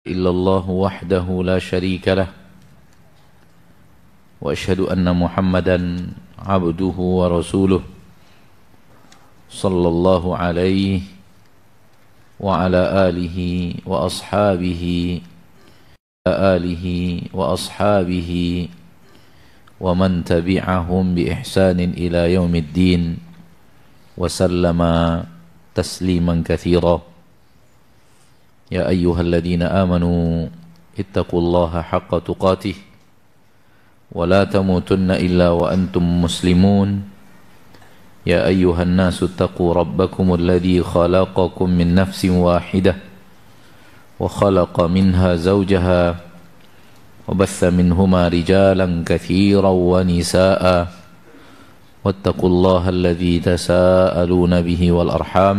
إلا الله وحده لا شريك له وأشهد أن محمدا عبده ورسوله صلى الله عليه وعلى آله وأصحابه ومن تبعهم بإحسان إلى يوم الدين وسلم تسليما كثيرا يا أيها الذين آمنوا اتقوا الله حق تقاته ولا تموتن إلا وأنتم مسلمون يا أيها الناس اتقوا ربكم الذي خلقكم من نفس واحدة وخلق منها زوجها وبث منهما رجالا كثيرا ونساء واتقوا الله الذي تساءلون به والأرحام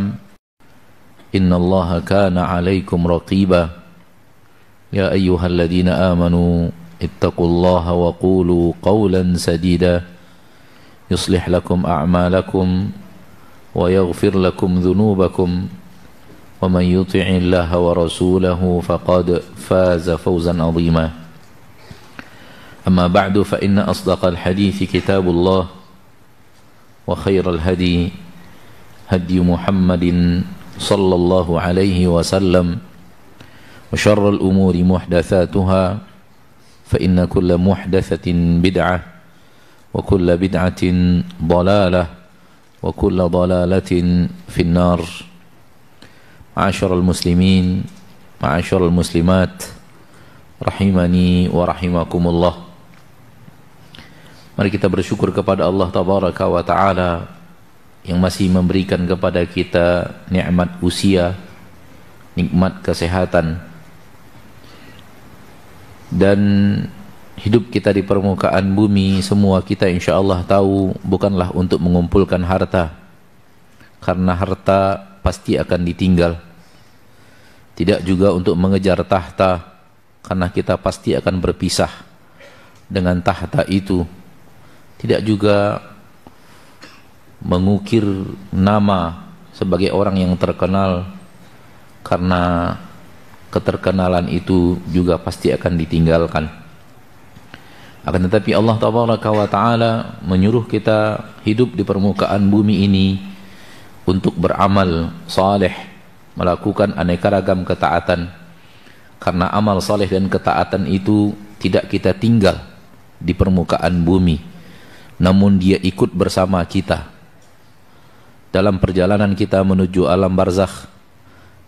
إن الله كان عليكم رقيبا يا أيها الذين آمنوا اتقوا الله وقولوا قولا سديدا يصلح لكم أعمالكم ويغفر لكم ذنوبكم ومن يطع الله ورسوله فقد فاز فوزا عظيما أما بعد فإن أصدق الحديث كتاب الله وخير الهدي هدي محمد صلى الله عليه وسلم وشر الأمور محدثاتها فإن كل محدثة بدعة وكل بدعة ضلالة وكل ضلالة في النار معاشر المسلمين معاشر المسلمات رحمني ورحمكم الله. Mari kita bersyukur kepada Allah Tabaraka wa Ta'ala yang masih memberikan kepada kita nikmat usia, nikmat kesehatan, dan hidup kita di permukaan bumi. Semua kita insyaAllah tahu bukanlah untuk mengumpulkan harta, karena harta pasti akan ditinggal. Tidak juga untuk mengejar tahta, karena kita pasti akan berpisah dengan tahta itu. Tidak juga mengukir nama sebagai orang yang terkenal, karena keterkenalan itu juga pasti akan ditinggalkan. Akan tetapi Allah Tabaraka wa Ta'ala menyuruh kita hidup di permukaan bumi ini untuk beramal saleh, melakukan aneka ragam ketaatan, karena amal saleh dan ketaatan itu tidak kita tinggal di permukaan bumi, namun dia ikut bersama kita dalam perjalanan kita menuju alam barzakh.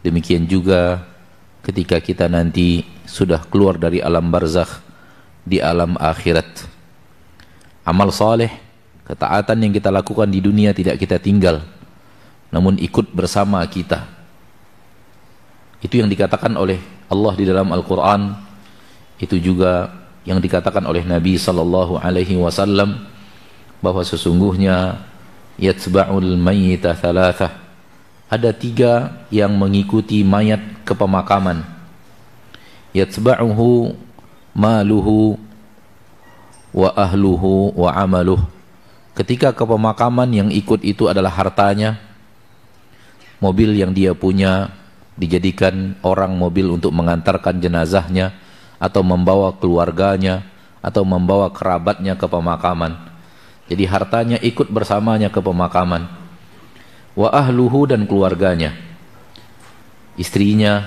Demikian juga ketika kita nanti sudah keluar dari alam barzakh di alam akhirat. Amal saleh, ketaatan yang kita lakukan di dunia tidak kita tinggal, namun ikut bersama kita. Itu yang dikatakan oleh Allah di dalam Al-Quran. Itu juga yang dikatakan oleh Nabi SAW, bahwa sesungguhnya yatba'ul mayyita thalathah, ada 3 yang mengikuti mayat ke pemakaman. Yatba'uhu maluhu wa ahluhu wa amaluh. Ketika ke pemakaman, yang ikut itu adalah hartanya, mobil yang dia punya dijadikan orang mobil untuk mengantarkan jenazahnya, atau membawa keluarganya, atau membawa kerabatnya ke pemakaman. Jadi hartanya ikut bersamanya ke pemakaman. Wa ahluhu, dan keluarganya, istrinya,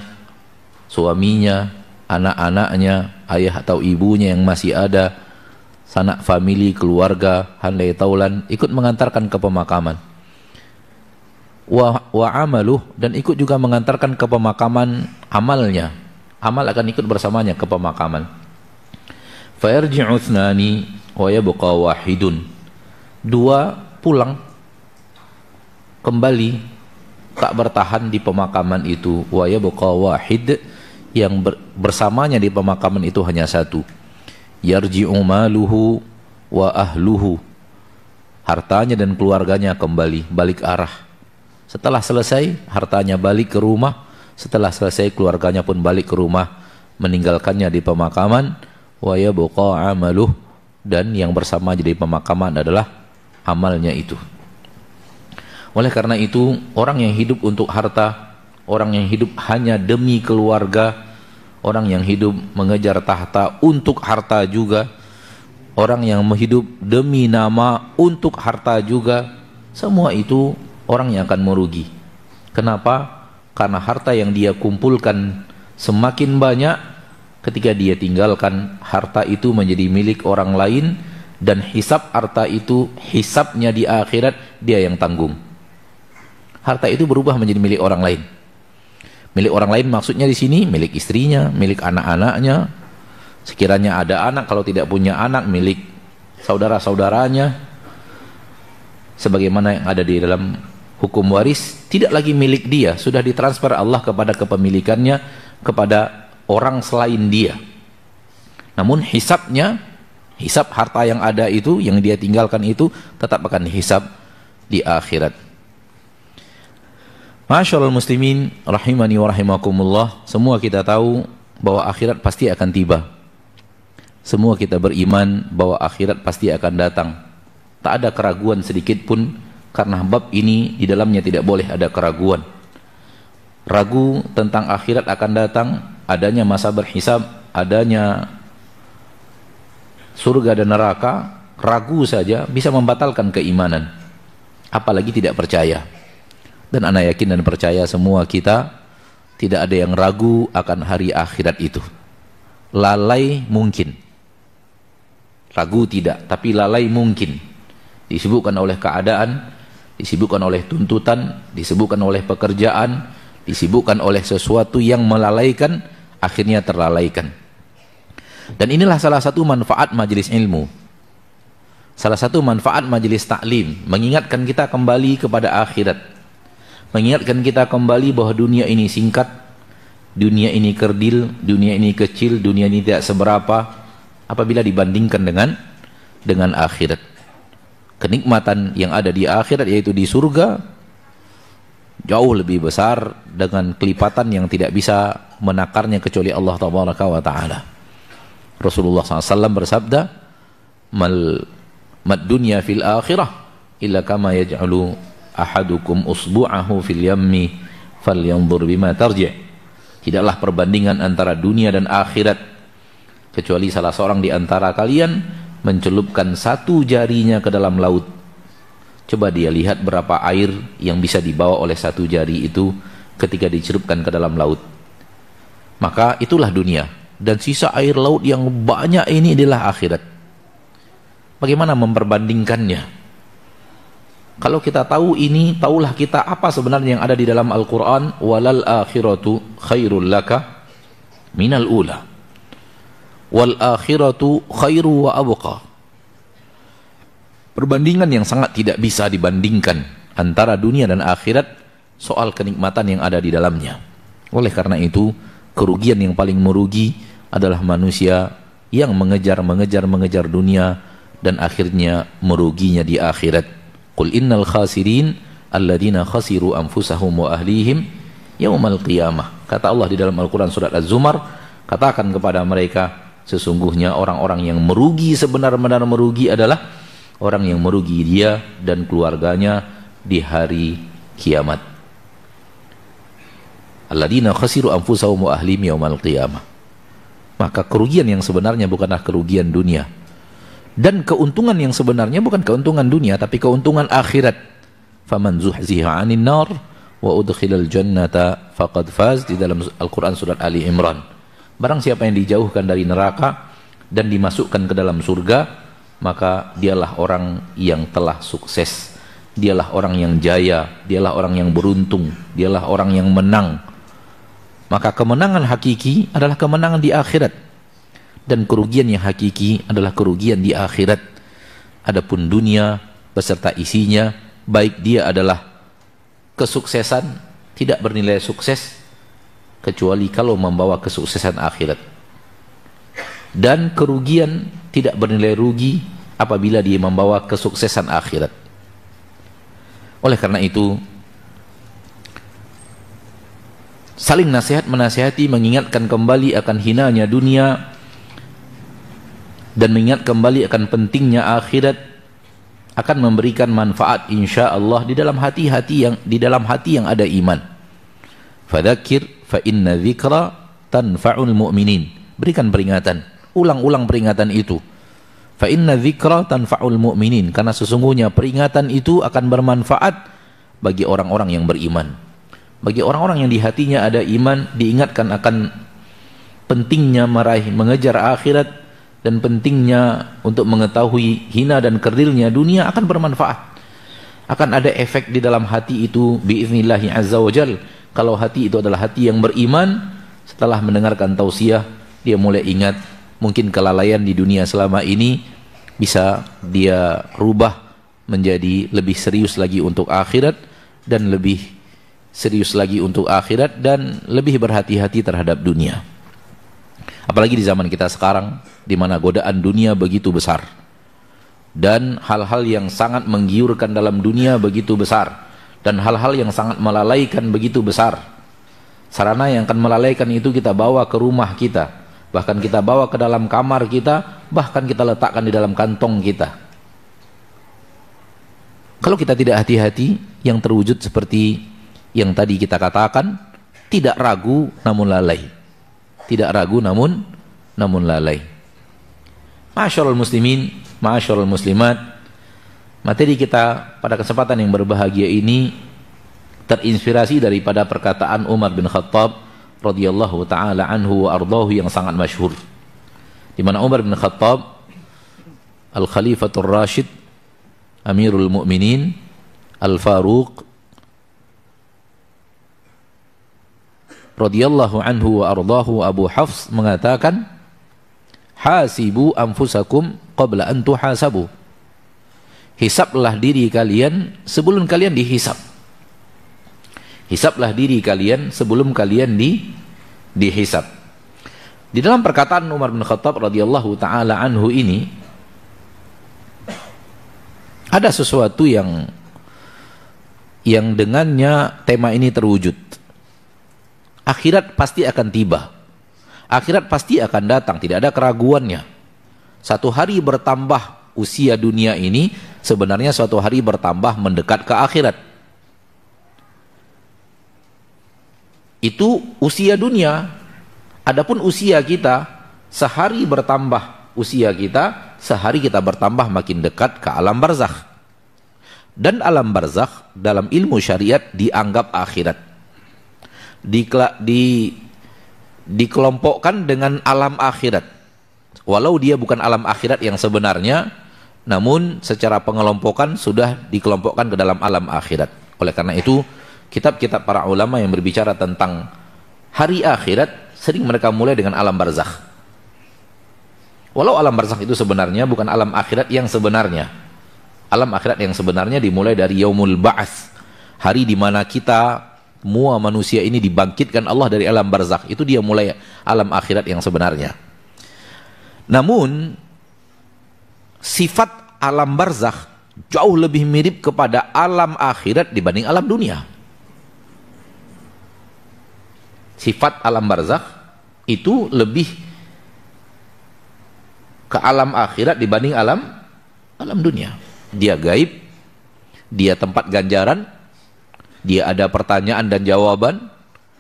suaminya, anak-anaknya, ayah atau ibunya yang masih ada, sanak famili, keluarga, handai taulan, ikut mengantarkan ke pemakaman. Wa amaluh, dan ikut juga mengantarkan ke pemakaman amalnya. Amal akan ikut bersamanya ke pemakaman. Fa yarji'u ithnani wa yabqa wahidun. 2 pulang kembali, tak bertahan di pemakaman itu. Wa yabqa wahid, yang bersamanya di pemakaman itu hanya 1. Yarji'u maluhu wa ahluhu, hartanya dan keluarganya kembali, balik arah. Setelah selesai, hartanya balik ke rumah. Setelah selesai, keluarganya pun balik ke rumah, meninggalkannya di pemakaman. Wa yabqa amaluh, dan yang bersama di pemakaman adalah amalnya itu. Oleh karena itu, orang yang hidup untuk harta, orang yang hidup hanya demi keluarga, orang yang hidup mengejar tahta untuk harta juga, orang yang hidup demi nama untuk harta juga, semua itu orang yang akan merugi. Kenapa? Karena harta yang dia kumpulkan semakin banyak, ketika dia tinggalkan, harta itu menjadi milik orang lain, dan hisab harta itu, hisabnya di akhirat dia yang tanggung. Harta itu berubah menjadi milik orang lain. Milik orang lain maksudnya di sini milik istrinya, milik anak-anaknya. Sekiranya ada anak, kalau tidak punya anak, milik saudara-saudaranya. Sebagaimana yang ada di dalam hukum waris, tidak lagi milik dia, sudah ditransfer Allah kepada kepemilikannya kepada orang selain dia. Namun hisabnya, hisab harta yang ada itu, yang dia tinggalkan itu tetap akan dihisab di akhirat. Masyaallah muslimin rahimani wa rahimakumullah, semua kita tahu bahwa akhirat pasti akan tiba. Semua kita beriman bahwa akhirat pasti akan datang. Tak ada keraguan sedikit pun, karena bab ini di dalamnya tidak boleh ada keraguan. Ragu tentang akhirat akan datang, adanya masa berhisab, adanya surga dan neraka, ragu saja bisa membatalkan keimanan, apalagi tidak percaya. Dan ana yakin dan percaya semua kita tidak ada yang ragu akan hari akhirat itu. Lalai mungkin, ragu tidak, tapi lalai mungkin. Disibukkan oleh keadaan, disibukkan oleh tuntutan, disibukkan oleh pekerjaan, disibukkan oleh sesuatu yang melalaikan, akhirnya terlalaikan. Dan inilah salah satu manfaat majelis ilmu, salah satu manfaat majelis taklim, mengingatkan kita kembali kepada akhirat, mengingatkan kita kembali bahwa dunia ini singkat, dunia ini kerdil, dunia ini kecil, dunia ini tidak seberapa apabila dibandingkan dengan akhirat. Kenikmatan yang ada di akhirat, yaitu di surga, jauh lebih besar dengan kelipatan yang tidak bisa menakarnya kecuali Allah Tabaraka wa Ta'ala. Rasulullah SAW bersabda, mad dunya fil akhirah illa kama yaj'alu ahadukum usbu'ahu fil yammi falyanzur bima tarji'. Tidaklah perbandingan antara dunia dan akhirat kecuali salah seorang di antara kalian mencelupkan satu jarinya ke dalam laut. Coba dia lihat berapa air yang bisa dibawa oleh satu jari itu ketika dicelupkan ke dalam laut. Maka itulah dunia, dan sisa air laut yang banyak ini adalah akhirat. Bagaimana memperbandingkannya? Kalau kita tahu ini, tahulah kita apa sebenarnya yang ada di dalam Al-Quran. Walal akhiratu khairul laka minal ula, wal akhiratu khairu wa abqa. Perbandingan yang sangat tidak bisa dibandingkan antara dunia dan akhirat soal kenikmatan yang ada di dalamnya. Oleh karena itu, kerugian yang paling merugi adalah manusia yang mengejar dunia dan akhirnya meruginya di akhirat. Qul innal khasirin alladzina khasiru anfusahum wa ahlihim yaumal qiyamah. Kata Allah di dalam Al-Quran surat Az-Zumar, katakan kepada mereka, sesungguhnya orang-orang yang merugi, sebenar-benar merugi adalah orang yang merugi dia dan keluarganya di hari kiamat. Alladzina khasiru anfusahum wa ahlihim yaumal qiyamah. Maka kerugian yang sebenarnya bukanlah kerugian dunia, dan keuntungan yang sebenarnya bukan keuntungan dunia, tapi keuntungan akhirat. Faman zuhziha 'anil nar wa udkhilal jannata faqad faz, di dalam Al-Quran surat Ali Imran. Barang siapa yang dijauhkan dari neraka dan dimasukkan ke dalam surga, maka dialah orang yang telah sukses, dialah orang yang jaya, dialah orang yang beruntung, dialah orang yang menang. Maka kemenangan hakiki adalah kemenangan di akhirat, dan kerugian yang hakiki adalah kerugian di akhirat. Adapun dunia beserta isinya, baik dia adalah kesuksesan, tidak bernilai sukses kecuali kalau membawa kesuksesan akhirat, dan kerugian tidak bernilai rugi apabila dia membawa kesuksesan akhirat. Oleh karena itu, saling nasihat menasihati, mengingatkan kembali akan hinanya dunia dan mengingat kembali akan pentingnya akhirat akan memberikan manfaat insyaallah di dalam hati yang ada iman. Fadzakir fa inna dzikra tanfa'ul mu'minin. Berikan peringatan, ulang-ulang peringatan itu. Fa inna dzikra tanfa'ul mu'minin, karena sesungguhnya peringatan itu akan bermanfaat bagi orang-orang yang beriman. Bagi orang-orang yang di hatinya ada iman, diingatkan akan pentingnya mengejar akhirat dan pentingnya untuk mengetahui hina dan kerdilnya dunia, akan bermanfaat. Akan ada efek di dalam hati itu biiznillahi azza wa jal. Kalau hati itu adalah hati yang beriman, setelah mendengarkan tausiah, dia mulai ingat mungkin kelalaian di dunia selama ini bisa dia rubah menjadi lebih serius lagi untuk akhirat, dan lebih serius lagi untuk akhirat, dan lebih berhati-hati terhadap dunia. Apalagi di zaman kita sekarang, di mana godaan dunia begitu besar dan hal-hal yang sangat menggiurkan dalam dunia begitu besar, dan hal-hal yang sangat melalaikan begitu besar. Sarana yang akan melalaikan itu kita bawa ke rumah kita, bahkan kita bawa ke dalam kamar kita, bahkan kita letakkan di dalam kantong kita. Kalau kita tidak hati-hati, yang terwujud seperti yang tadi kita katakan, tidak ragu namun lalai. Tidak ragu namun lalai. Ma'asyiral muslimin, ma'asyiral muslimat, materi kita pada kesempatan yang berbahagia ini terinspirasi daripada perkataan Umar bin Khattab radhiyallahu taala anhu wa ardhahu yang sangat masyhur, di mana Umar bin Khattab al-Khalifatur Rashid, Amirul Mukminin, Al-Faruq radhiyallahu anhu wa ardhahu, Abu Hafs mengatakan, hasibu anfusakum qabla an tuhasabu. Hisablah diri kalian sebelum kalian dihisab. Hisablah diri kalian sebelum kalian dihisab. Di dalam perkataan Umar bin Khattab radhiyallahu taala anhu ini ada sesuatu yang dengannya tema ini terwujud. Akhirat pasti akan tiba. Akhirat pasti akan datang, tidak ada keraguannya. Satu hari bertambah usia dunia ini, sebenarnya suatu hari bertambah mendekat ke akhirat. Itu usia dunia. Adapun usia kita, sehari bertambah usia kita, sehari kita bertambah makin dekat ke alam barzakh. Dan alam barzakh dalam ilmu syariat dianggap akhirat. Dikelompokkan dengan alam akhirat, walau dia bukan alam akhirat yang sebenarnya, namun secara pengelompokan sudah dikelompokkan ke dalam alam akhirat. Oleh karena itu, kitab-kitab para ulama yang berbicara tentang hari akhirat sering mereka mulai dengan alam barzakh, walau alam barzakh itu sebenarnya bukan alam akhirat yang sebenarnya. Alam akhirat yang sebenarnya dimulai dari yaumul ba'ats, hari di mana kita semua manusia ini dibangkitkan Allah dari alam barzakh. Itu dia mulai alam akhirat yang sebenarnya. Namun sifat alam barzakh jauh lebih mirip kepada alam akhirat dibanding alam dunia. Sifat alam barzakh itu lebih ke alam akhirat dibanding alam dunia. Dia gaib, dia tempat ganjaran, dia ada pertanyaan dan jawaban.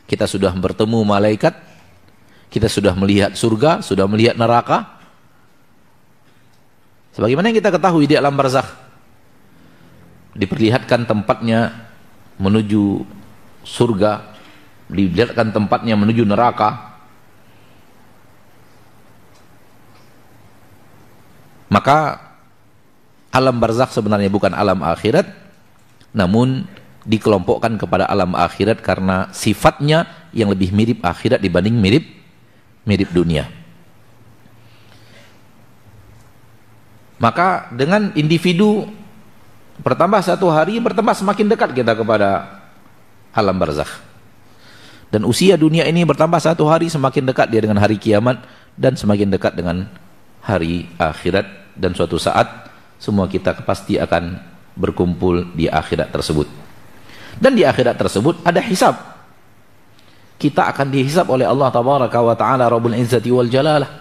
Kita sudah bertemu malaikat, kita sudah melihat surga, sudah melihat neraka. Sebagaimana yang kita ketahui di alam barzakh, diperlihatkan tempatnya menuju surga, dilihatkan tempatnya menuju neraka. Maka alam barzakh sebenarnya bukan alam akhirat, namun dikelompokkan kepada alam akhirat karena sifatnya yang lebih mirip akhirat dibanding mirip dunia. Maka dengan individu bertambah satu hari, bertambah semakin dekat kita kepada alam barzakh. Dan usia dunia ini bertambah satu hari, semakin dekat dia dengan hari kiamat, dan semakin dekat dengan hari akhirat. Dan suatu saat semua kita pasti akan berkumpul di akhirat tersebut. Dan di akhirat tersebut ada hisab. Kita akan dihisab oleh Allah Tabaraka wa Ta'ala Rabbul Izzati wal Jalalah,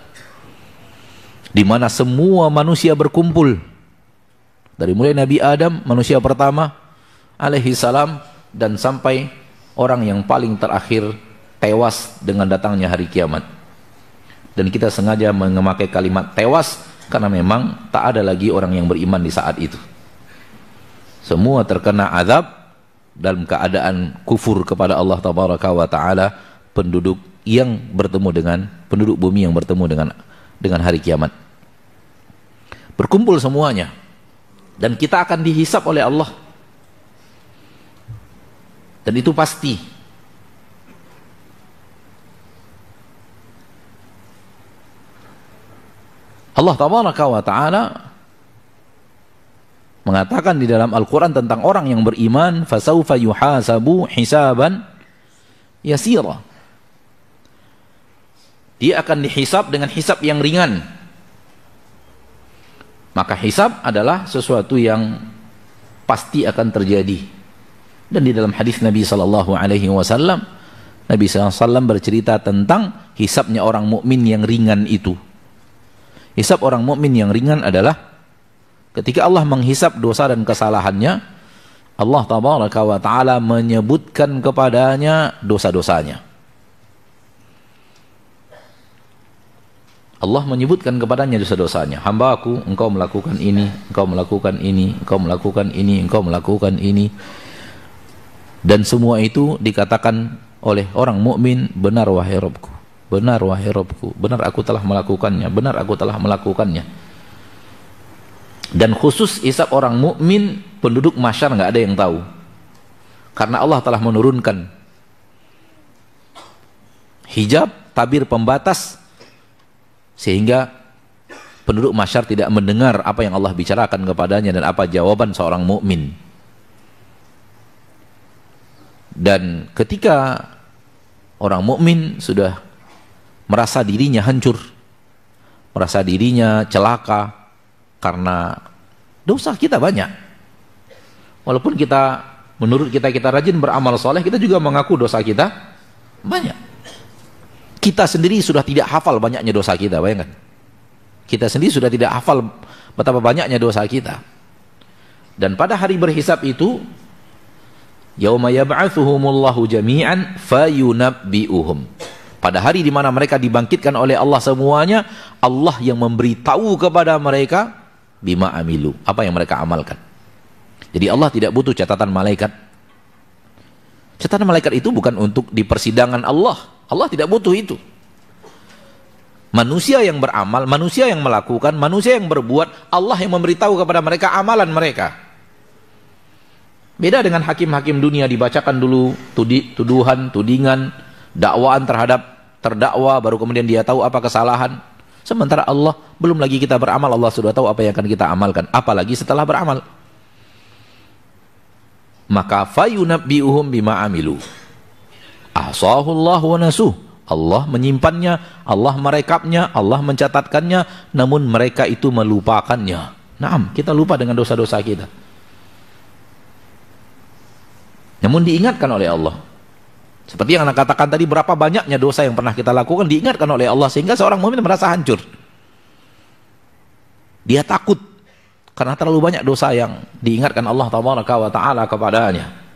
di mana semua manusia berkumpul, dari mulai Nabi Adam, manusia pertama alaihi salam, dan sampai orang yang paling terakhir tewas dengan datangnya hari kiamat. Dan kita sengaja memakai kalimat tewas karena memang tak ada lagi orang yang beriman di saat itu. Semua terkena azab dalam keadaan kufur kepada Allah Tabaraka wa Ta'ala, penduduk yang bertemu dengan penduduk bumi yang bertemu dengan hari kiamat. Berkumpul semuanya dan kita akan dihisap oleh Allah. Dan itu pasti. Allah Tabaraka wa Ta'ala mengatakan di dalam Al-Quran tentang orang yang beriman, fasawfa yuhasabu hisaban yasira. Dia akan dihisab dengan hisab yang ringan. Maka hisab adalah sesuatu yang pasti akan terjadi. Dan di dalam hadis Nabi SAW, Nabi SAW bercerita tentang hisabnya orang mukmin yang ringan itu. Hisab orang mukmin yang ringan adalah ketika Allah menghisab dosa dan kesalahannya, Allah Tabaraka wa Ta'ala menyebutkan kepadanya dosa-dosanya. Allah menyebutkan kepadanya dosa-dosanya. Hamba aku, engkau melakukan ini, engkau melakukan ini, engkau melakukan ini, engkau melakukan ini. Dan semua itu dikatakan oleh orang mukmin, benar wahai Rabbku, benar wahai Rabbku, benar aku telah melakukannya, benar aku telah melakukannya. Dan khusus hisab orang mukmin, penduduk mahsyar nggak ada yang tahu. Karena Allah telah menurunkan hijab, tabir pembatas, sehingga penduduk mahsyar tidak mendengar apa yang Allah bicarakan kepadanya dan apa jawaban seorang mukmin. Dan ketika orang mukmin sudah merasa dirinya hancur, merasa dirinya celaka karena dosa kita banyak. Walaupun kita menurut kita rajin beramal soleh, kita juga mengaku dosa kita banyak. Kita sendiri sudah tidak hafal banyaknya dosa kita, bayangkan. Kita sendiri sudah tidak hafal betapa banyaknya dosa kita. Dan pada hari berhisab itu, yauma yab'atsuhumullahu jami'an fayunabbi'uhum. Pada hari di mana mereka dibangkitkan oleh Allah semuanya, Allah yang memberitahu kepada mereka bima amilu, apa yang mereka amalkan. Jadi Allah tidak butuh catatan malaikat. Catatan malaikat itu bukan untuk di persidangan Allah. Allah tidak butuh itu. Manusia yang beramal, manusia yang melakukan, manusia yang berbuat, Allah yang memberitahu kepada mereka amalan mereka. Beda dengan hakim-hakim dunia, dibacakan dulu tuduhan, tudingan, dakwaan terhadap terdakwa, baru kemudian dia tahu apa kesalahan. Sementara Allah, belum lagi kita beramal, Allah sudah tahu apa yang akan kita amalkan, apalagi setelah beramal. Maka fayunabbi'uhum bima amilu. Ahsahullahu wa nasuh. Allah menyimpannya, Allah merekapnya, Allah mencatatkannya, namun mereka itu melupakannya. Naam, kita lupa dengan dosa-dosa kita. Namun diingatkan oleh Allah. Seperti yang Anda katakan tadi, berapa banyaknya dosa yang pernah kita lakukan, diingatkan oleh Allah, sehingga seorang mukmin merasa hancur. Dia takut karena terlalu banyak dosa yang diingatkan Allah Tabaraka wa Ta'ala kepadanya.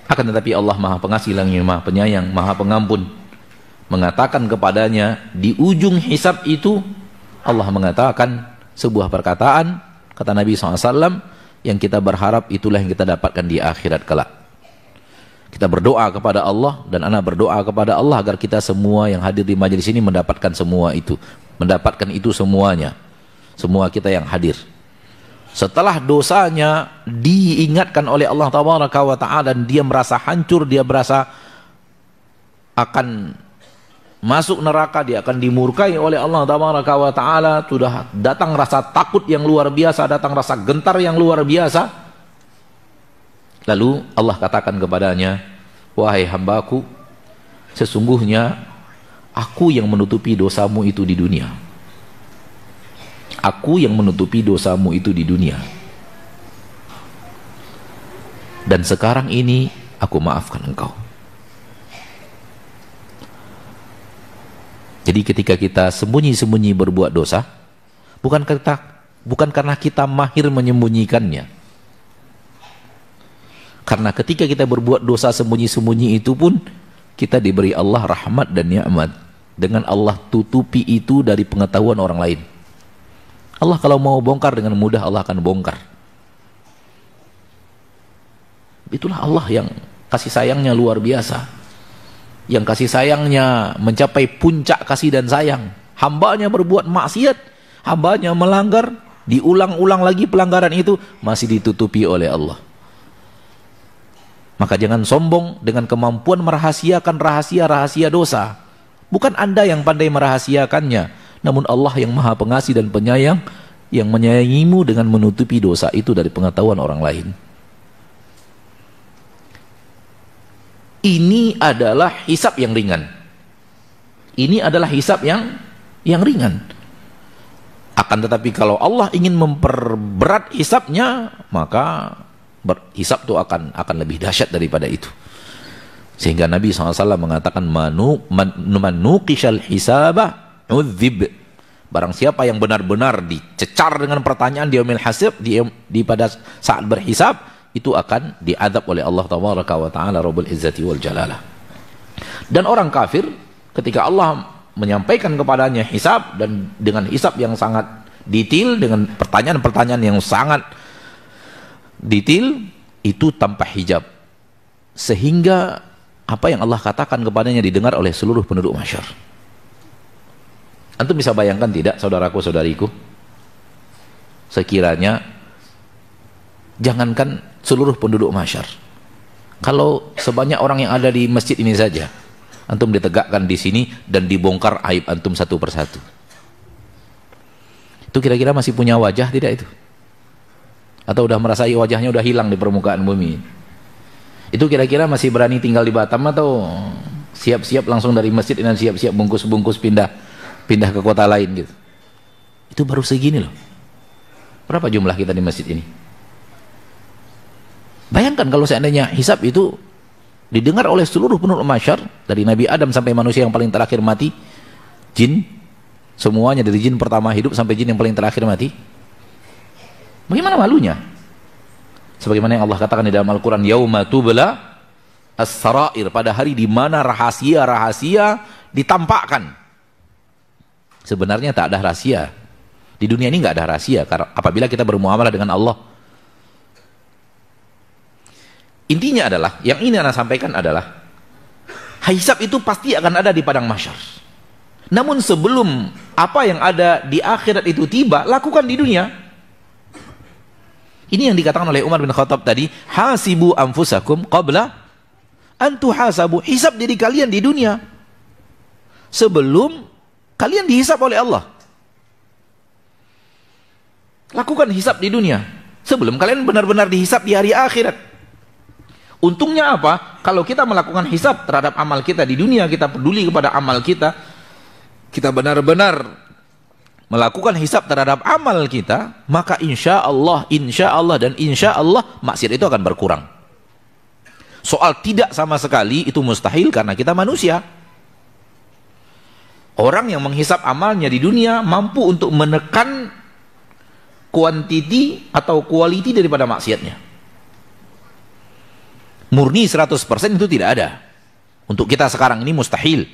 Akan tetapi Allah Maha Pengasih lagi Maha Penyayang, Maha Pengampun, mengatakan kepadanya di ujung hisab itu, Allah mengatakan sebuah perkataan, kata Nabi SAW, yang kita berharap itulah yang kita dapatkan di akhirat kelak. Kita berdoa kepada Allah, dan ana berdoa kepada Allah agar kita semua yang hadir di majelis ini mendapatkan semua itu, mendapatkan itu semuanya, semua kita yang hadir. Setelah dosanya diingatkan oleh Allah Tabaraka wa Ta'ala, dan dia merasa hancur, dia merasa akan masuk neraka, dia akan dimurkai oleh Allah Tabaraka wa Ta'ala, sudah datang rasa takut yang luar biasa, datang rasa gentar yang luar biasa. Lalu Allah katakan kepadanya, wahai hambaku, sesungguhnya aku yang menutupi dosamu itu di dunia. Aku yang menutupi dosamu itu di dunia. Dan sekarang ini aku maafkan engkau. Jadi ketika kita sembunyi-sembunyi berbuat dosa, bukan karena kita mahir menyembunyikannya. Karena ketika kita berbuat dosa sembunyi-sembunyi itu pun kita diberi Allah rahmat dan nikmat, dengan Allah tutupi itu dari pengetahuan orang lain. Allah kalau mau bongkar dengan mudah, Allah akan bongkar. Itulah Allah yang kasih sayangnya luar biasa, yang kasih sayangnya mencapai puncak kasih dan sayang. Hambanya berbuat maksiat, hambanya melanggar, diulang-ulang lagi pelanggaran itu, masih ditutupi oleh Allah. Maka jangan sombong dengan kemampuan merahasiakan rahasia-rahasia dosa. Bukan Anda yang pandai merahasiakannya, namun Allah yang maha pengasih dan penyayang, yang menyayangimu dengan menutupi dosa itu dari pengetahuan orang lain. Ini adalah hisab yang ringan. Ini adalah hisab yang ringan. Akan tetapi kalau Allah ingin memperberat hisabnya, maka hisab itu akan lebih dahsyat daripada itu. Sehingga Nabi SAW mengatakan, manukishal hisabah udzib. Barang siapa yang benar-benar dicecar dengan pertanyaan di yaumil hasib, di pada saat berhisab, itu akan diadab oleh Allah tabaraka wa ta'ala Rabbul Izzati wal Jalalah. Dan orang kafir, ketika Allah menyampaikan kepadanya hisab, dan dengan hisab yang sangat detail, dengan pertanyaan-pertanyaan yang sangat detail, itu tanpa hijab, sehingga apa yang Allah katakan kepadanya didengar oleh seluruh penduduk mahsyar. Antum bisa bayangkan tidak, saudaraku saudariku, sekiranya jangankan seluruh penduduk mahsyar, kalau sebanyak orang yang ada di masjid ini saja, antum ditegakkan di sini dan dibongkar aib antum satu persatu, itu kira-kira masih punya wajah tidak itu? Atau udah merasai wajahnya udah hilang di permukaan bumi? Itu kira-kira masih berani tinggal di Batam, atau siap-siap langsung dari masjid dan siap-siap bungkus-bungkus pindah ke kota lain gitu? Itu baru segini loh. Berapa jumlah kita di masjid ini? Bayangkan kalau seandainya hisab itu didengar oleh seluruh penduduk mahsyar, dari Nabi Adam sampai manusia yang paling terakhir mati, jin semuanya, dari jin pertama hidup sampai jin yang paling terakhir mati. Bagaimana malunya? Sebagaimana yang Allah katakan di dalam Al-Quran, yauma tubla as-sarair, pada hari di mana rahasia-rahasia ditampakkan. Sebenarnya tak ada rahasia. Di dunia ini nggak ada rahasia apabila kita bermuamalah dengan Allah. Intinya adalah, yang ini Anda sampaikan adalah, hisab itu pasti akan ada di padang mahsyar. Namun sebelum apa yang ada di akhirat itu tiba, lakukan di dunia. Ini yang dikatakan oleh Umar bin Khattab tadi, hasibu anfusakum qabla an tuhasabu. Hisab diri kalian di dunia sebelum kalian dihisab oleh Allah. Lakukan hisab di dunia sebelum kalian benar-benar dihisab di hari akhirat. Untungnya apa? Kalau kita melakukan hisab terhadap amal kita di dunia, kita peduli kepada amal kita, kita benar-benar melakukan hisab terhadap amal kita, maka insya Allah dan insya Allah maksiat itu akan berkurang. Soal tidak sama sekali itu mustahil karena kita manusia. Orang yang menghisab amalnya di dunia mampu untuk menekan kuantiti atau quality daripada maksiatnya. Murni 100% itu tidak ada. Untuk kita sekarang ini mustahil.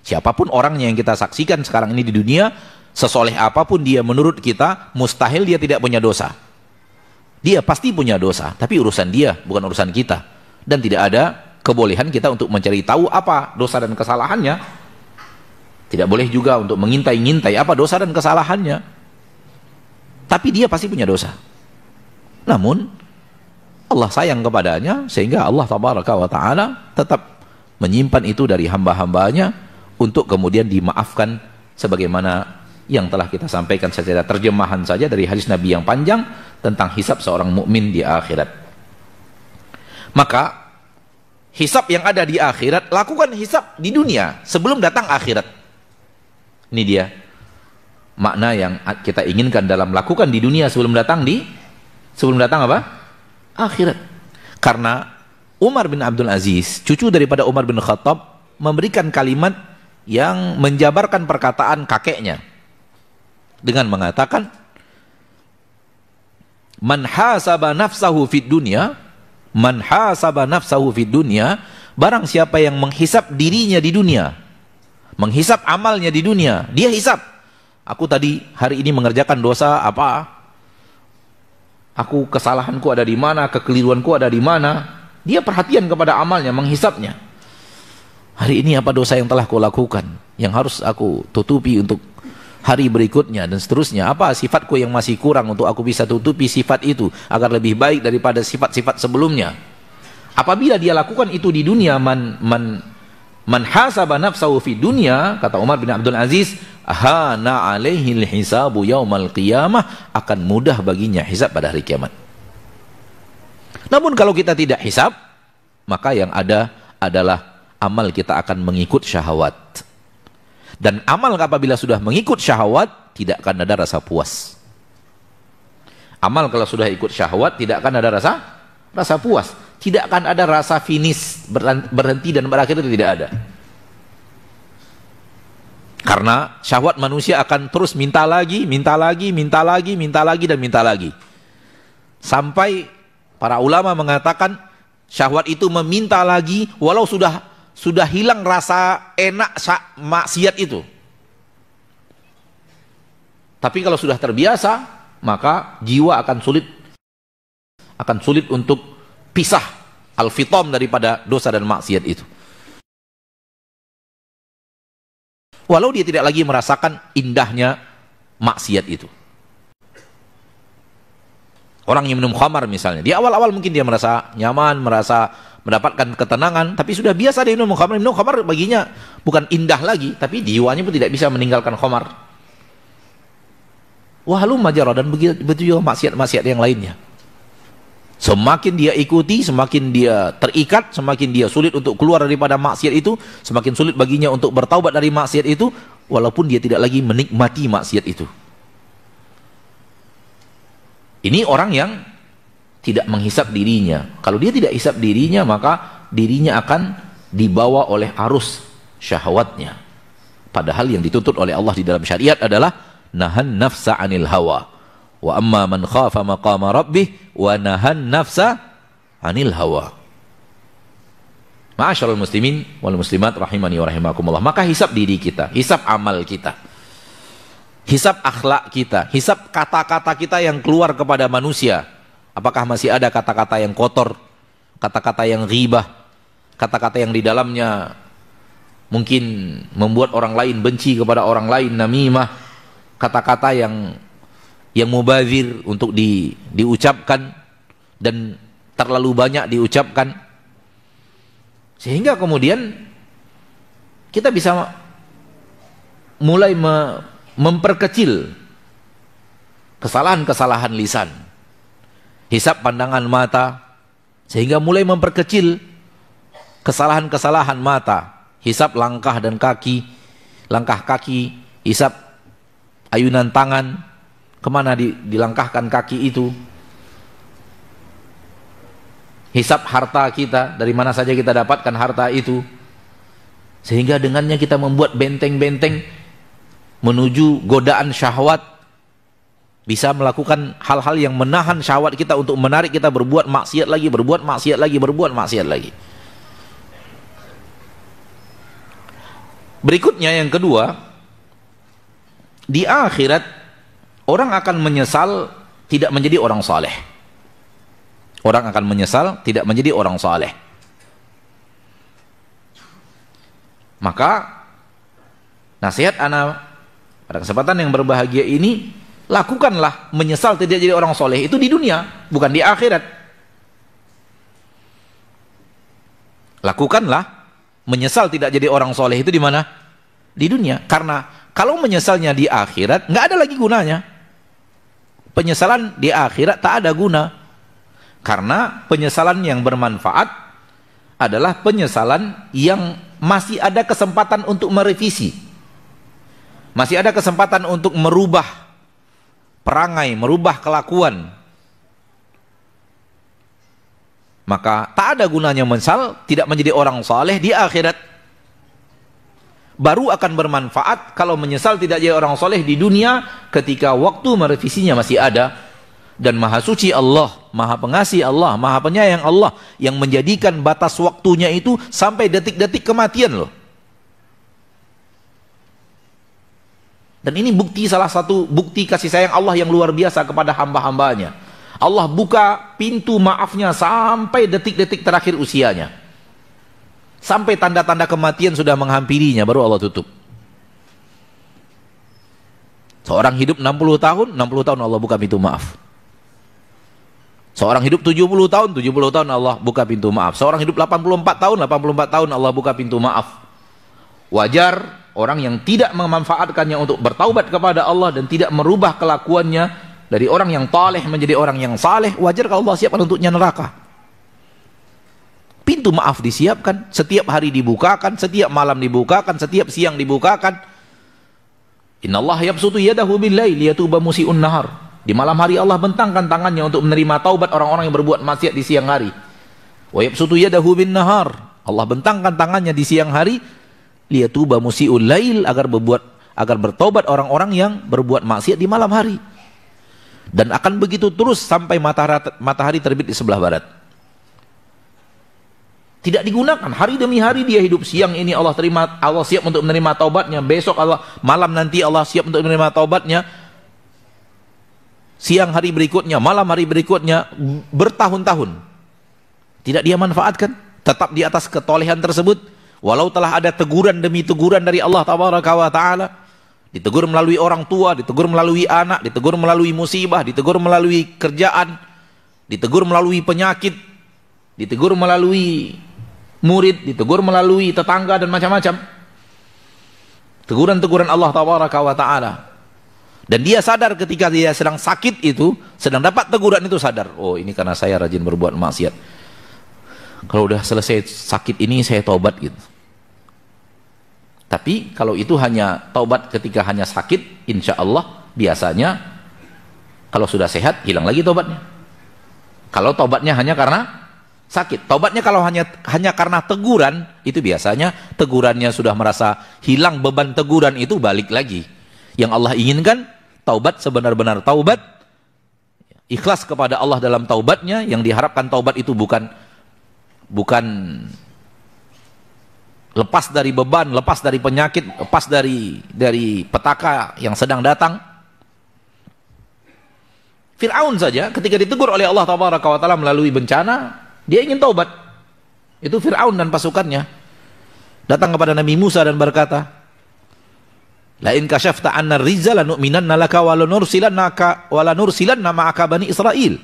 Siapapun orangnya yang kita saksikan sekarang ini di dunia, sesoleh apapun dia menurut kita, mustahil dia tidak punya dosa. Dia pasti punya dosa, tapi urusan dia, bukan urusan kita. Dan tidak ada kebolehan kita untuk mencari tahu apa dosa dan kesalahannya. Tidak boleh juga untuk mengintai-ngintai apa dosa dan kesalahannya. Tapi dia pasti punya dosa. Namun Allah sayang kepadanya, sehingga Allah tabaraka wa ta'ala tetap menyimpan itu dari hamba-hambanya untuk kemudian dimaafkan, sebagaimana yang telah kita sampaikan secara terjemahan saja dari hadis Nabi yang panjang tentang hisab seorang mukmin di akhirat. Maka hisab yang ada di akhirat, lakukan hisab di dunia sebelum datang akhirat. Ini dia makna yang kita inginkan dalam lakukan di dunia sebelum datang apa? Akhirat. Karena Umar bin Abdul Aziz, cucu daripada Umar bin Khattab, memberikan kalimat yang menjabarkan perkataan kakeknya dengan mengatakan, man hasaba nafsahu fid dunya Barang siapa yang menghisap dirinya di dunia, menghisap amalnya di dunia, dia hisap. Aku tadi hari ini mengerjakan dosa apa? Aku kesalahanku ada di mana, kekeliruanku ada di mana? Dia perhatian kepada amalnya, menghisapnya. Hari ini apa dosa yang telah kau lakukan, yang harus aku tutupi untuk hari berikutnya dan seterusnya. Apa sifatku yang masih kurang untuk aku bisa tutupi sifat itu agar lebih baik daripada sifat-sifat sebelumnya. Apabila dia lakukan itu di dunia, man hasaba nafsahu fi dunya, kata Umar bin Abdul Aziz, hana alaihil hisabu yaumal qiyamah, akan mudah baginya hisab pada hari kiamat. Namun kalau kita tidak hisab, maka yang ada adalah amal kita akan mengikut syahwat. Dan amal apabila sudah mengikut syahwat, tidak akan ada rasa puas. Amal kalau sudah ikut syahwat, tidak akan ada rasa puas. Tidak akan ada rasa finish, berhenti dan berakhir, itu tidak ada. Karena syahwat manusia akan terus minta lagi, minta lagi, minta lagi, minta lagi, dan minta lagi. Sampai para ulama mengatakan syahwat itu meminta lagi walau sudah hilang rasa enak maksiat itu. Tapi kalau sudah terbiasa, maka jiwa akan sulit untuk pisah al-fitam daripada dosa dan maksiat itu. Walau dia tidak lagi merasakan indahnya maksiat itu. Orang yang minum khamar misalnya, di awal-awal mungkin dia merasa nyaman, merasa mendapatkan ketenangan, tapi sudah biasa dia minum khamar. Minum khamar baginya bukan indah lagi, tapi jiwanya pun tidak bisa meninggalkan khamar. Wahalum majarah, dan begitu juga maksiat-maksiat yang lainnya. Semakin dia ikuti, semakin dia terikat, semakin dia sulit untuk keluar daripada maksiat itu, semakin sulit baginya untuk bertaubat dari maksiat itu, walaupun dia tidak lagi menikmati maksiat itu. Ini orang yang tidak menghisap dirinya. Kalau dia tidak hisap dirinya, maka dirinya akan dibawa oleh arus syahwatnya. Padahal yang dituntut oleh Allah di dalam syariat adalah nahan nafsa anil hawa. Wa amma man khafa maqama rabbih wa nahan nafsa anil hawa. Ma'asyiral muslimin wal muslimat rahimani wa rahimakumullah. Maka hisap diri kita, hisap amal kita, hisap akhlak kita, hisap kata-kata kita yang keluar kepada manusia. Apakah masih ada kata-kata yang kotor, kata-kata yang ghibah, kata-kata yang di dalamnya mungkin membuat orang lain benci kepada orang lain, namimah, kata-kata yang mubazir untuk diucapkan dan terlalu banyak diucapkan, sehingga kemudian kita bisa mulai memperkecil kesalahan-kesalahan lisan, hisap pandangan mata, sehingga mulai memperkecil kesalahan-kesalahan mata, hisap langkah dan kaki, langkah kaki, hisap ayunan tangan, kemana dilangkahkan kaki itu, hisap harta kita, dari mana saja kita dapatkan harta itu, sehingga dengannya kita membuat benteng-benteng menuju godaan syahwat, bisa melakukan hal-hal yang menahan syahwat kita untuk menarik kita berbuat maksiat lagi, berbuat maksiat lagi, berbuat maksiat lagi. Berikutnya yang kedua, di akhirat orang akan menyesal tidak menjadi orang saleh. Orang akan menyesal tidak menjadi orang saleh. Maka nasihat ana pada kesempatan yang berbahagia ini, lakukanlah menyesal tidak jadi orang soleh itu di dunia, bukan di akhirat. Lakukanlah menyesal tidak jadi orang soleh itu di mana? Di dunia. Karena kalau menyesalnya di akhirat, nggak ada lagi gunanya. Penyesalan di akhirat tak ada guna. Karena penyesalan yang bermanfaat adalah penyesalan yang masih ada kesempatan untuk merevisi, masih ada kesempatan untuk merubah perangai, merubah kelakuan. Maka tak ada gunanya menyesal tidak menjadi orang saleh di akhirat. Baru akan bermanfaat kalau menyesal tidak jadi orang saleh di dunia, ketika waktu merevisinya masih ada, Dan maha suci Allah, maha pengasih Allah, maha penyayang Allah yang menjadikan batas waktunya itu sampai detik-detik kematian loh. Dan ini bukti, salah satu bukti kasih sayang Allah yang luar biasa kepada hamba-hambanya. Allah buka pintu maafnya sampai detik-detik terakhir usianya. Sampai tanda-tanda kematian sudah menghampirinya, baru Allah tutup. Seorang hidup 60 tahun, 60 tahun Allah buka pintu maaf. Seorang hidup 70 tahun, 70 tahun Allah buka pintu maaf. Seorang hidup 84 tahun, 84 tahun Allah buka pintu maaf. Wajar orang yang tidak memanfaatkannya untuk bertaubat kepada Allah dan tidak merubah kelakuannya dari orang yang taleh menjadi orang yang saleh, wajar kalau Allah siapkan untuknya neraka. Pintu maaf disiapkan, setiap hari dibukakan, setiap malam dibukakan, setiap siang dibukakan. Innallaha yabsutu yadahu bil-laili liyatuba musii'un nahar. Di malam hari Allah bentangkan tangannya untuk menerima taubat orang-orang yang berbuat maksiat di siang hari. Wa yabsutu yadahu bin-nahar. Allah bentangkan tangannya di siang hari liyatuba musii'ul lail, agar bertobat orang-orang yang berbuat maksiat di malam hari. Dan akan begitu terus sampai matahari terbit di sebelah barat. Tidak digunakan, hari demi hari dia hidup. Siang ini Allah siap untuk menerima taubatnya. Besok malam nanti Allah siap untuk menerima taubatnya. Siang hari berikutnya, malam hari berikutnya, bertahun-tahun tidak dia manfaatkan, tetap di atas ketolehan tersebut, walau telah ada teguran demi teguran dari Allah Tabaraka wa Ta'ala. Ditegur melalui orang tua, ditegur melalui anak, ditegur melalui musibah, ditegur melalui kerjaan, ditegur melalui penyakit, ditegur melalui murid, ditegur melalui tetangga dan macam-macam. Teguran-teguran Allah Tabaraka wa Ta'ala. Dan dia sadar ketika dia sedang sakit itu, sedang dapat teguran itu, sadar, oh ini karena saya rajin berbuat maksiat. Kalau udah selesai sakit ini saya taubat gitu. Tapi kalau itu hanya taubat ketika hanya sakit, insya Allah biasanya kalau sudah sehat hilang lagi taubatnya. Kalau taubatnya hanya karena sakit, taubatnya kalau hanya karena teguran, itu biasanya tegurannya sudah merasa hilang beban teguran itu, balik lagi. Yang Allah inginkan taubat sebenar-benar taubat, ikhlas kepada Allah dalam taubatnya. Yang diharapkan taubat itu bukan lepas dari beban, lepas dari penyakit, lepas dari petaka yang sedang datang. Fir'aun saja ketika ditegur oleh Allah Tabaraka wa Ta'ala melalui bencana, dia ingin taubat. Itu Fir'aun dan pasukannya datang kepada Nabi Musa dan berkata, la in kashafta 'anna ar-rizza lanu'minanna laka wa lanursilanna ma'aka bani Israil.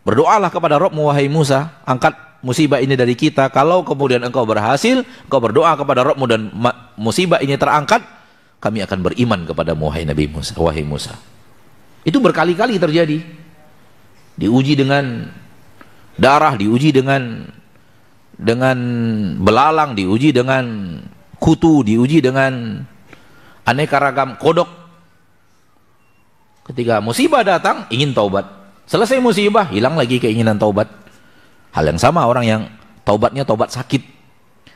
Berdoalah kepada Rabbmu wahai Musa, angkat musibah ini dari kita. Kalau kemudian engkau berhasil, engkau berdoa kepada Rabbmu dan musibah ini terangkat, kami akan beriman kepadamu wahai Nabi Musa, wahai Musa. Itu berkali-kali terjadi. Diuji dengan darah, diuji dengan belalang, diuji dengan kutu, diuji dengan aneka ragam kodok. Ketika musibah datang, ingin taubat. Selesai musibah, hilang lagi keinginan taubat. Hal yang sama orang yang taubatnya taubat sakit,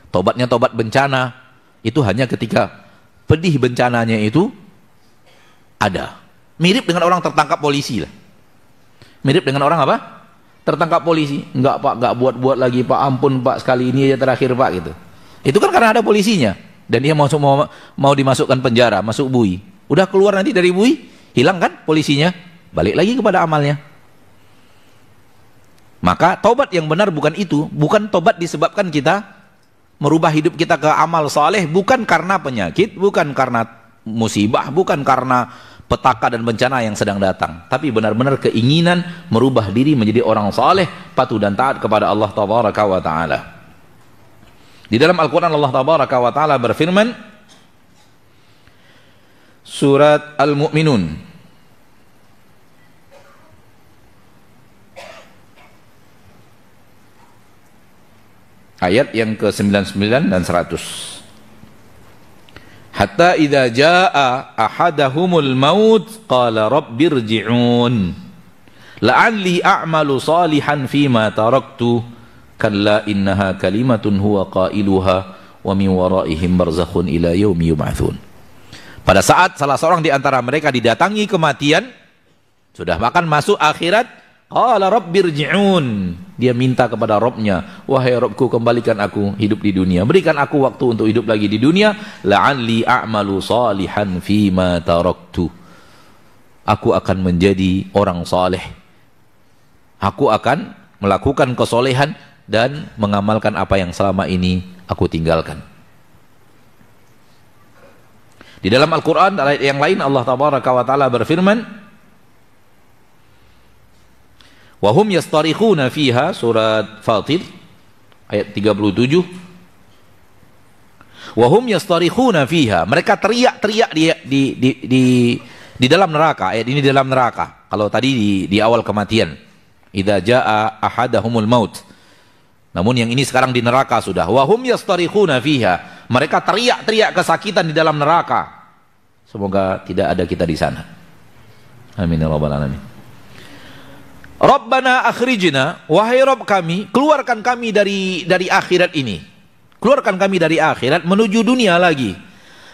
taubatnya taubat bencana, itu hanya ketika pedih bencananya itu ada. Mirip dengan orang tertangkap polisi lah. Mirip dengan orang apa? Tertangkap polisi. Enggak Pak, enggak buat-buat lagi Pak, ampun Pak, sekali ini aja terakhir Pak gitu. Itu kan karena ada polisinya. Dan dia mau dimasukkan penjara, masuk bui. Udah keluar nanti dari bui, hilang kan polisinya, balik lagi kepada amalnya. Maka taubat yang benar bukan itu, bukan taubat disebabkan kita merubah hidup kita ke amal saleh, bukan karena penyakit, bukan karena musibah, bukan karena petaka dan bencana yang sedang datang, tapi benar-benar keinginan merubah diri menjadi orang saleh, patuh dan taat kepada Allah Tabaraka wa Ta'ala. Di dalam Al-Quran Allah Tabaraka wa Ta'ala berfirman, surat Al-Mu'minun ayat yang ke-99 dan 100. Hatta idza jaa ahadahumul maut qala rabbirji'un la'alli a'malu salihan fima taraktu kalla innaha kalimatun huwa qailuha wa min waraihim barzakhun ila yaumi yub'atsun. Pada saat salah seorang di antara mereka didatangi kematian, Sudah makan masuk akhirat, qala rabbirji'un. Dia minta kepada Rabbnya, wahai Rabbku, kembalikan aku hidup di dunia. Berikan aku waktu untuk hidup lagi di dunia. La'alli a'malu salihan fima taraktu. Aku akan menjadi orang saleh. Aku akan melakukan kesolehan dan mengamalkan apa yang selama ini aku tinggalkan. Di dalam Al-Quran, ayat yang lain Allah Tabaraka wa Ta'ala berfirman, wahum yastarikhuna fiha, surat Fatir ayat 37. Wahum yastarikhuna fiha, mereka teriak-teriak di dalam neraka. Ayat ini di dalam neraka. Kalau tadi di awal kematian, idza jaa ahadahumul maut. Namun yang ini sekarang di neraka sudah. Wahum yastarikhuna fiha, mereka teriak-teriak kesakitan di dalam neraka. Semoga tidak ada kita di sana. Amin ya rabbal alamin. Rabbana akhrijna, wahai Rabb kami, keluarkan kami dari akhirat ini. Keluarkan kami dari akhirat menuju dunia lagi.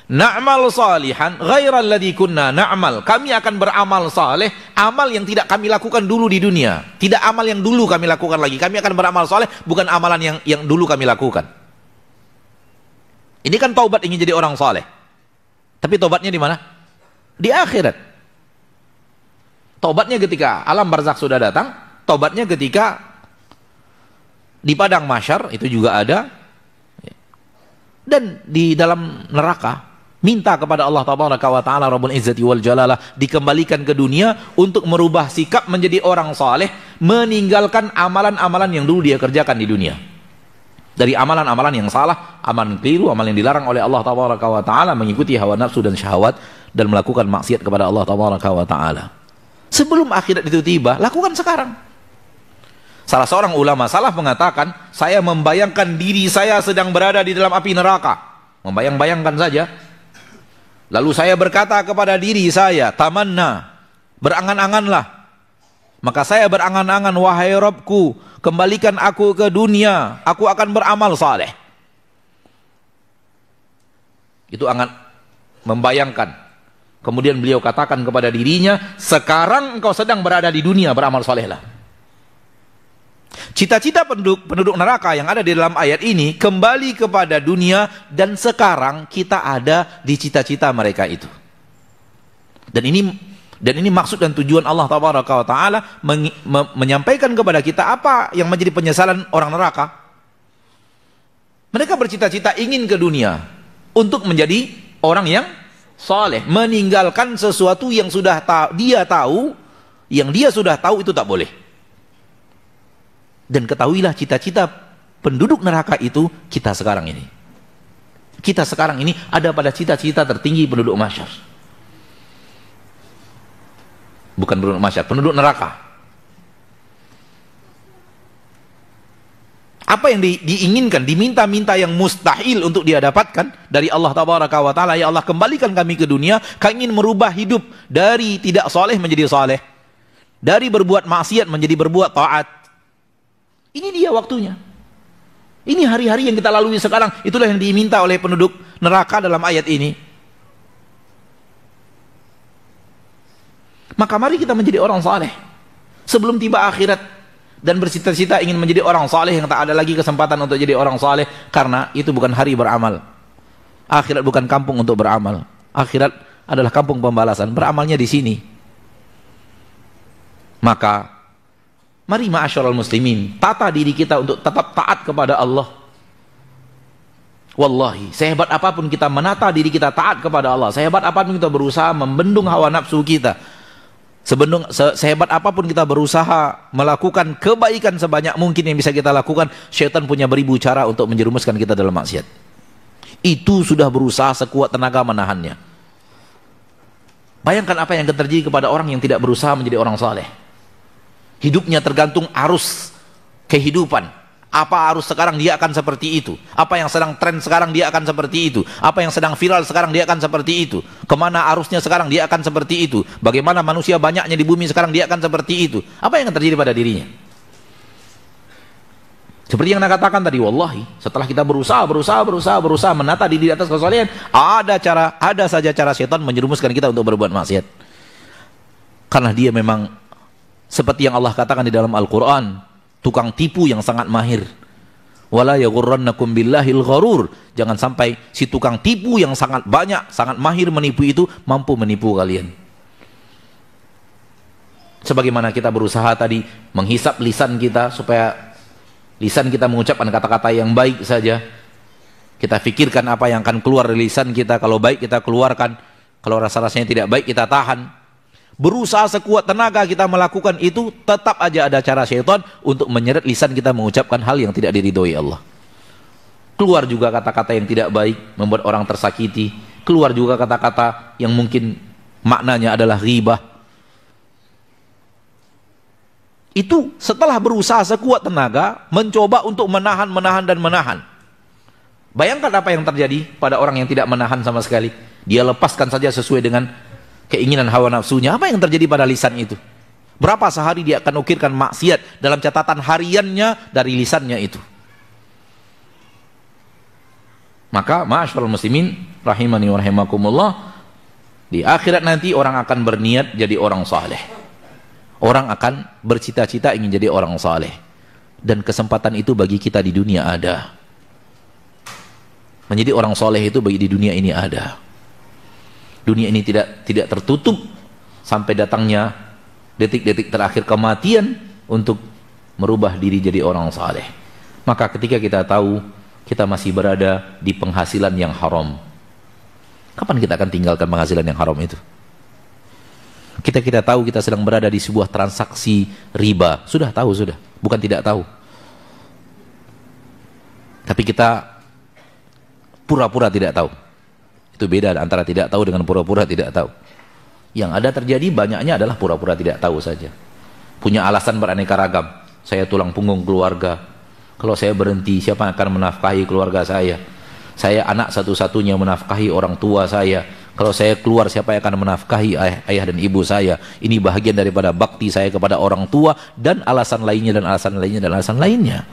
Na'mal salihan ghairal ladzi kunna na'mal. Kami akan beramal saleh, amal yang tidak kami lakukan dulu di dunia. Tidak amal yang dulu kami lakukan lagi. Kami akan beramal saleh, bukan amalan yang dulu kami lakukan. Ini kan taubat ingin jadi orang saleh. Tapi taubatnya di mana? Di akhirat. Taubatnya ketika alam barzakh sudah datang, taubatnya ketika di padang mahsyar itu juga ada, dan di dalam neraka minta kepada Allah Tabaraka wa Ta'ala Rabbul Izzati wal Jalalah dikembalikan ke dunia untuk merubah sikap menjadi orang saleh, meninggalkan amalan-amalan yang dulu dia kerjakan di dunia. Dari amalan-amalan yang salah, amalan keliru, amalan yang dilarang oleh Allah Tabaraka wa Ta'ala, mengikuti hawa nafsu dan syahwat dan melakukan maksiat kepada Allah Tabaraka wa Ta'ala. Sebelum akhirat itu tiba, lakukan sekarang. Salah seorang ulama salaf mengatakan, saya membayangkan diri saya sedang berada di dalam api neraka. Membayang-bayangkan saja. Lalu saya berkata kepada diri saya, tamanna, berangan-anganlah. Maka saya berangan-angan, wahai Rabbku, kembalikan aku ke dunia, aku akan beramal saleh. Itu angan, membayangkan. Kemudian beliau katakan kepada dirinya, sekarang engkau sedang berada di dunia, beramal solehlah. Cita-cita penduduk neraka yang ada di dalam ayat ini kembali kepada dunia, dan sekarang kita ada di cita-cita mereka itu. Dan ini maksud dan tujuan Allah Tabaraka wa Ta'ala menyampaikan kepada kita apa yang menjadi penyesalan orang neraka. Mereka bercita-cita ingin ke dunia untuk menjadi orang yang saleh, meninggalkan sesuatu yang sudah dia tahu, yang dia sudah tahu itu tak boleh. Dan ketahuilah cita-cita penduduk neraka itu kita sekarang ini. Kita sekarang ini ada pada cita-cita tertinggi penduduk mahsyar. Bukan penduduk mahsyar, penduduk neraka. Apa yang diinginkan, diminta-minta yang mustahil untuk dia dapatkan dari Allah Tabaraka wa Ta'ala. Ya Allah, kembalikan kami ke dunia. Kami ingin merubah hidup dari tidak saleh menjadi saleh, dari berbuat maksiat menjadi berbuat taat. Ini dia waktunya. Ini hari-hari yang kita lalui sekarang. Itulah yang diminta oleh penduduk neraka dalam ayat ini. Maka mari kita menjadi orang saleh sebelum tiba akhirat, dan bercita-cita ingin menjadi orang saleh yang tak ada lagi kesempatan untuk jadi orang saleh, karena itu bukan hari beramal. Akhirat bukan kampung untuk beramal. Akhirat adalah kampung pembalasan. Beramalnya di sini. Maka mari ma'asyiral muslimin, tata diri kita untuk tetap taat kepada Allah. Wallahi, sehebat apapun kita menata diri kita taat kepada Allah, sehebat apapun kita berusaha membendung hawa nafsu kita, sehebat apapun kita berusaha melakukan kebaikan sebanyak mungkin yang bisa kita lakukan, syaitan punya beribu cara untuk menjerumuskan kita dalam maksiat. Itu sudah berusaha sekuat tenaga menahannya. Bayangkan apa yang akan terjadi kepada orang yang tidak berusaha menjadi orang saleh. Hidupnya tergantung arus kehidupan. Apa arus sekarang dia akan seperti itu. Apa yang sedang tren sekarang dia akan seperti itu. Apa yang sedang viral sekarang dia akan seperti itu. Kemana arusnya sekarang dia akan seperti itu. Bagaimana manusia banyaknya di bumi sekarang dia akan seperti itu. Apa yang akan terjadi pada dirinya? Seperti yang Anda katakan tadi, wallahi, setelah kita berusaha menata diri di atas kesalehan, ada saja cara syaitan menjerumuskan kita untuk berbuat maksiat. Karena dia memang seperti yang Allah katakan di dalam Al-Quran, tukang tipu yang sangat mahir. Wala yaghurrannakum billahil gharur. Jangan sampai si tukang tipu yang sangat banyak, sangat mahir menipu itu mampu menipu kalian. Sebagaimana kita berusaha tadi menghisap lisan kita supaya lisan kita mengucapkan kata-kata yang baik saja. Kita fikirkan apa yang akan keluar dari lisan kita. Kalau baik kita keluarkan, kalau rasa-rasanya tidak baik kita tahan. Berusaha sekuat tenaga kita melakukan itu, tetap aja ada cara syaitan untuk menyeret lisan kita mengucapkan hal yang tidak diridhoi Allah. Keluar juga kata-kata yang tidak baik, membuat orang tersakiti. Keluar juga kata-kata yang mungkin maknanya adalah ghibah. Itu setelah berusaha sekuat tenaga, mencoba untuk menahan. Bayangkan apa yang terjadi pada orang yang tidak menahan sama sekali. Dia lepaskan saja sesuai dengan keinginan hawa nafsunya. Apa yang terjadi pada lisan itu? Berapa sehari dia akan ukirkan maksiat dalam catatan hariannya dari lisannya itu. Maka ma'asyiral muslimin rahimani wa rahimakumullah, di akhirat nanti orang akan berniat jadi orang saleh. Orang akan bercita-cita ingin jadi orang saleh. Dan kesempatan itu bagi kita di dunia ada. Menjadi orang saleh itu bagi di dunia ini ada. Dunia ini tidak tertutup sampai datangnya detik-detik terakhir kematian untuk merubah diri jadi orang saleh. Maka ketika kita tahu kita masih berada di penghasilan yang haram, kapan kita akan tinggalkan penghasilan yang haram itu? Kita tahu kita sedang berada di sebuah transaksi riba, sudah tahu, bukan tidak tahu. Tapi kita pura-pura tidak tahu. Itu beda antara tidak tahu dengan pura-pura tidak tahu. Yang ada terjadi banyaknya adalah pura-pura tidak tahu saja. Punya alasan beraneka ragam. Saya tulang punggung keluarga. Kalau saya berhenti, siapa yang akan menafkahi keluarga saya? Saya anak satu-satunya menafkahi orang tua saya. Kalau saya keluar, siapa yang akan menafkahi ayah dan ibu saya? Ini bahagian daripada bakti saya kepada orang tua, dan alasan lainnya, dan alasan lainnya, dan alasan lainnya.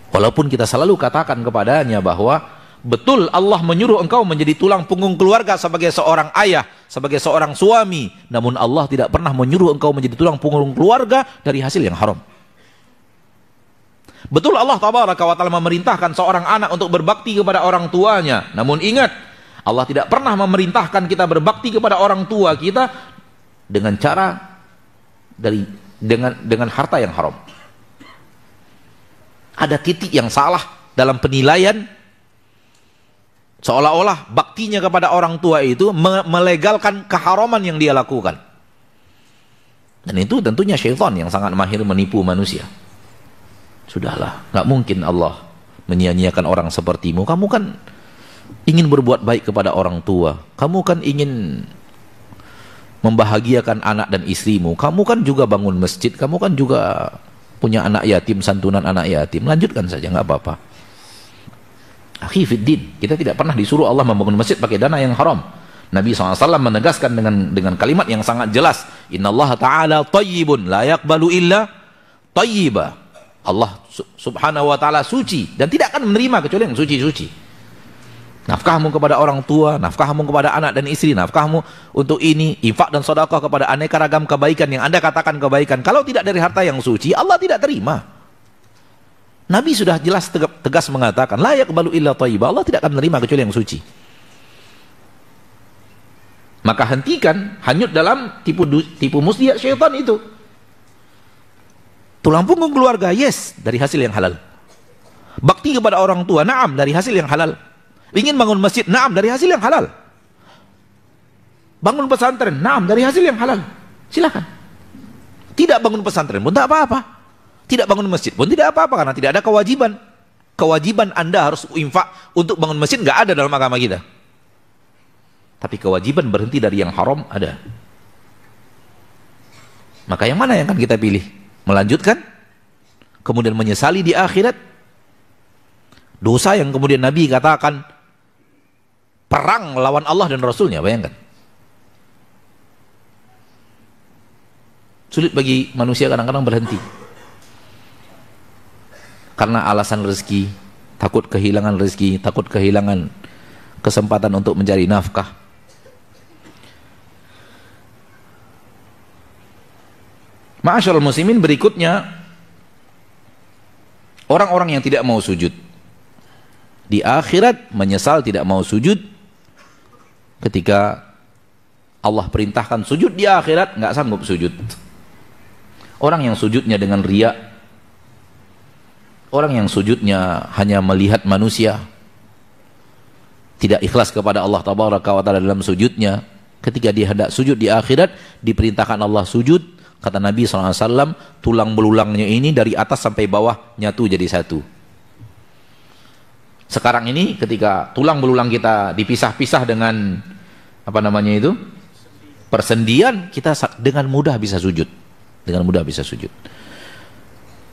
Walaupun kita selalu katakan kepadanya bahwa betul Allah menyuruh engkau menjadi tulang punggung keluarga sebagai seorang ayah, sebagai seorang suami. Namun Allah tidak pernah menyuruh engkau menjadi tulang punggung keluarga dari hasil yang haram. Betul Allah tabaraka wa ta'ala memerintahkan seorang anak untuk berbakti kepada orang tuanya. Namun ingat, Allah tidak pernah memerintahkan kita berbakti kepada orang tua kita dengan cara dengan harta yang haram. Ada titik yang salah dalam penilaian, seolah-olah baktinya kepada orang tua itu melegalkan keharaman yang dia lakukan. Dan itu tentunya syaitan yang sangat mahir menipu manusia. Sudahlah, nggak mungkin Allah menyia-nyiakan orang sepertimu. Kamu kan ingin berbuat baik kepada orang tua. Kamu kan ingin membahagiakan anak dan istrimu. Kamu kan juga bangun masjid. Kamu kan juga punya anak yatim, santunan anak yatim. Lanjutkan saja, nggak apa-apa. Akhi fiddin, kita tidak pernah disuruh Allah membangun masjid pakai dana yang haram. Nabi SAW menegaskan dengan kalimat yang sangat jelas, Innallaha ta'ala tayyibun la yaqbalu illa tayyiba. Allah subhanahu wa ta'ala suci dan tidak akan menerima kecuali yang suci-suci. Nafkahmu kepada orang tua, nafkahmu kepada anak dan istri, nafkahmu untuk ini, infak dan sedekah kepada aneka ragam kebaikan yang Anda katakan kebaikan, kalau tidak dari harta yang suci, Allah tidak terima. Nabi sudah jelas tegas mengatakan, la yaqbalu illa thayyibah, Allah tidak akan menerima kecuali yang suci. Maka hentikan hanyut dalam tipu muslihat syaitan itu. Tulang punggung keluarga, yes, dari hasil yang halal. Bakti kepada orang tua, na'am, dari hasil yang halal. Ingin bangun masjid, na'am, dari hasil yang halal. Bangun pesantren, na'am, dari hasil yang halal. Silakan. Tidak bangun pesantren pun tak apa-apa. Tidak bangun masjid pun tidak apa-apa, karena tidak ada kewajiban. Kewajiban Anda harus infak untuk bangun masjid nggak ada dalam agama kita. Tapi kewajiban berhenti dari yang haram ada. Maka yang mana yang akan kita pilih? Melanjutkan, kemudian menyesali di akhirat, dosa yang kemudian Nabi katakan perang melawan Allah dan Rasulnya, bayangkan. Sulit bagi manusia kadang-kadang berhenti. Karena alasan rezeki, takut kehilangan rezeki, takut kehilangan kesempatan untuk mencari nafkah. Ma'asyiral muslimin, berikutnya orang-orang yang tidak mau sujud di akhirat menyesal tidak mau sujud ketika Allah perintahkan sujud di akhirat, nggak sanggup sujud. Orang yang sujudnya dengan riya, orang yang sujudnya hanya melihat manusia, tidak ikhlas kepada Allah tabaraka wa taala dalam sujudnya, ketika dia hendak sujud di akhirat diperintahkan Allah sujud, kata Nabi SAW, tulang belulangnya ini dari atas sampai bawah nyatu jadi satu. Sekarang ini ketika tulang belulang kita dipisah-pisah dengan apa namanya itu, persendian, kita dengan mudah bisa sujud, dengan mudah bisa sujud.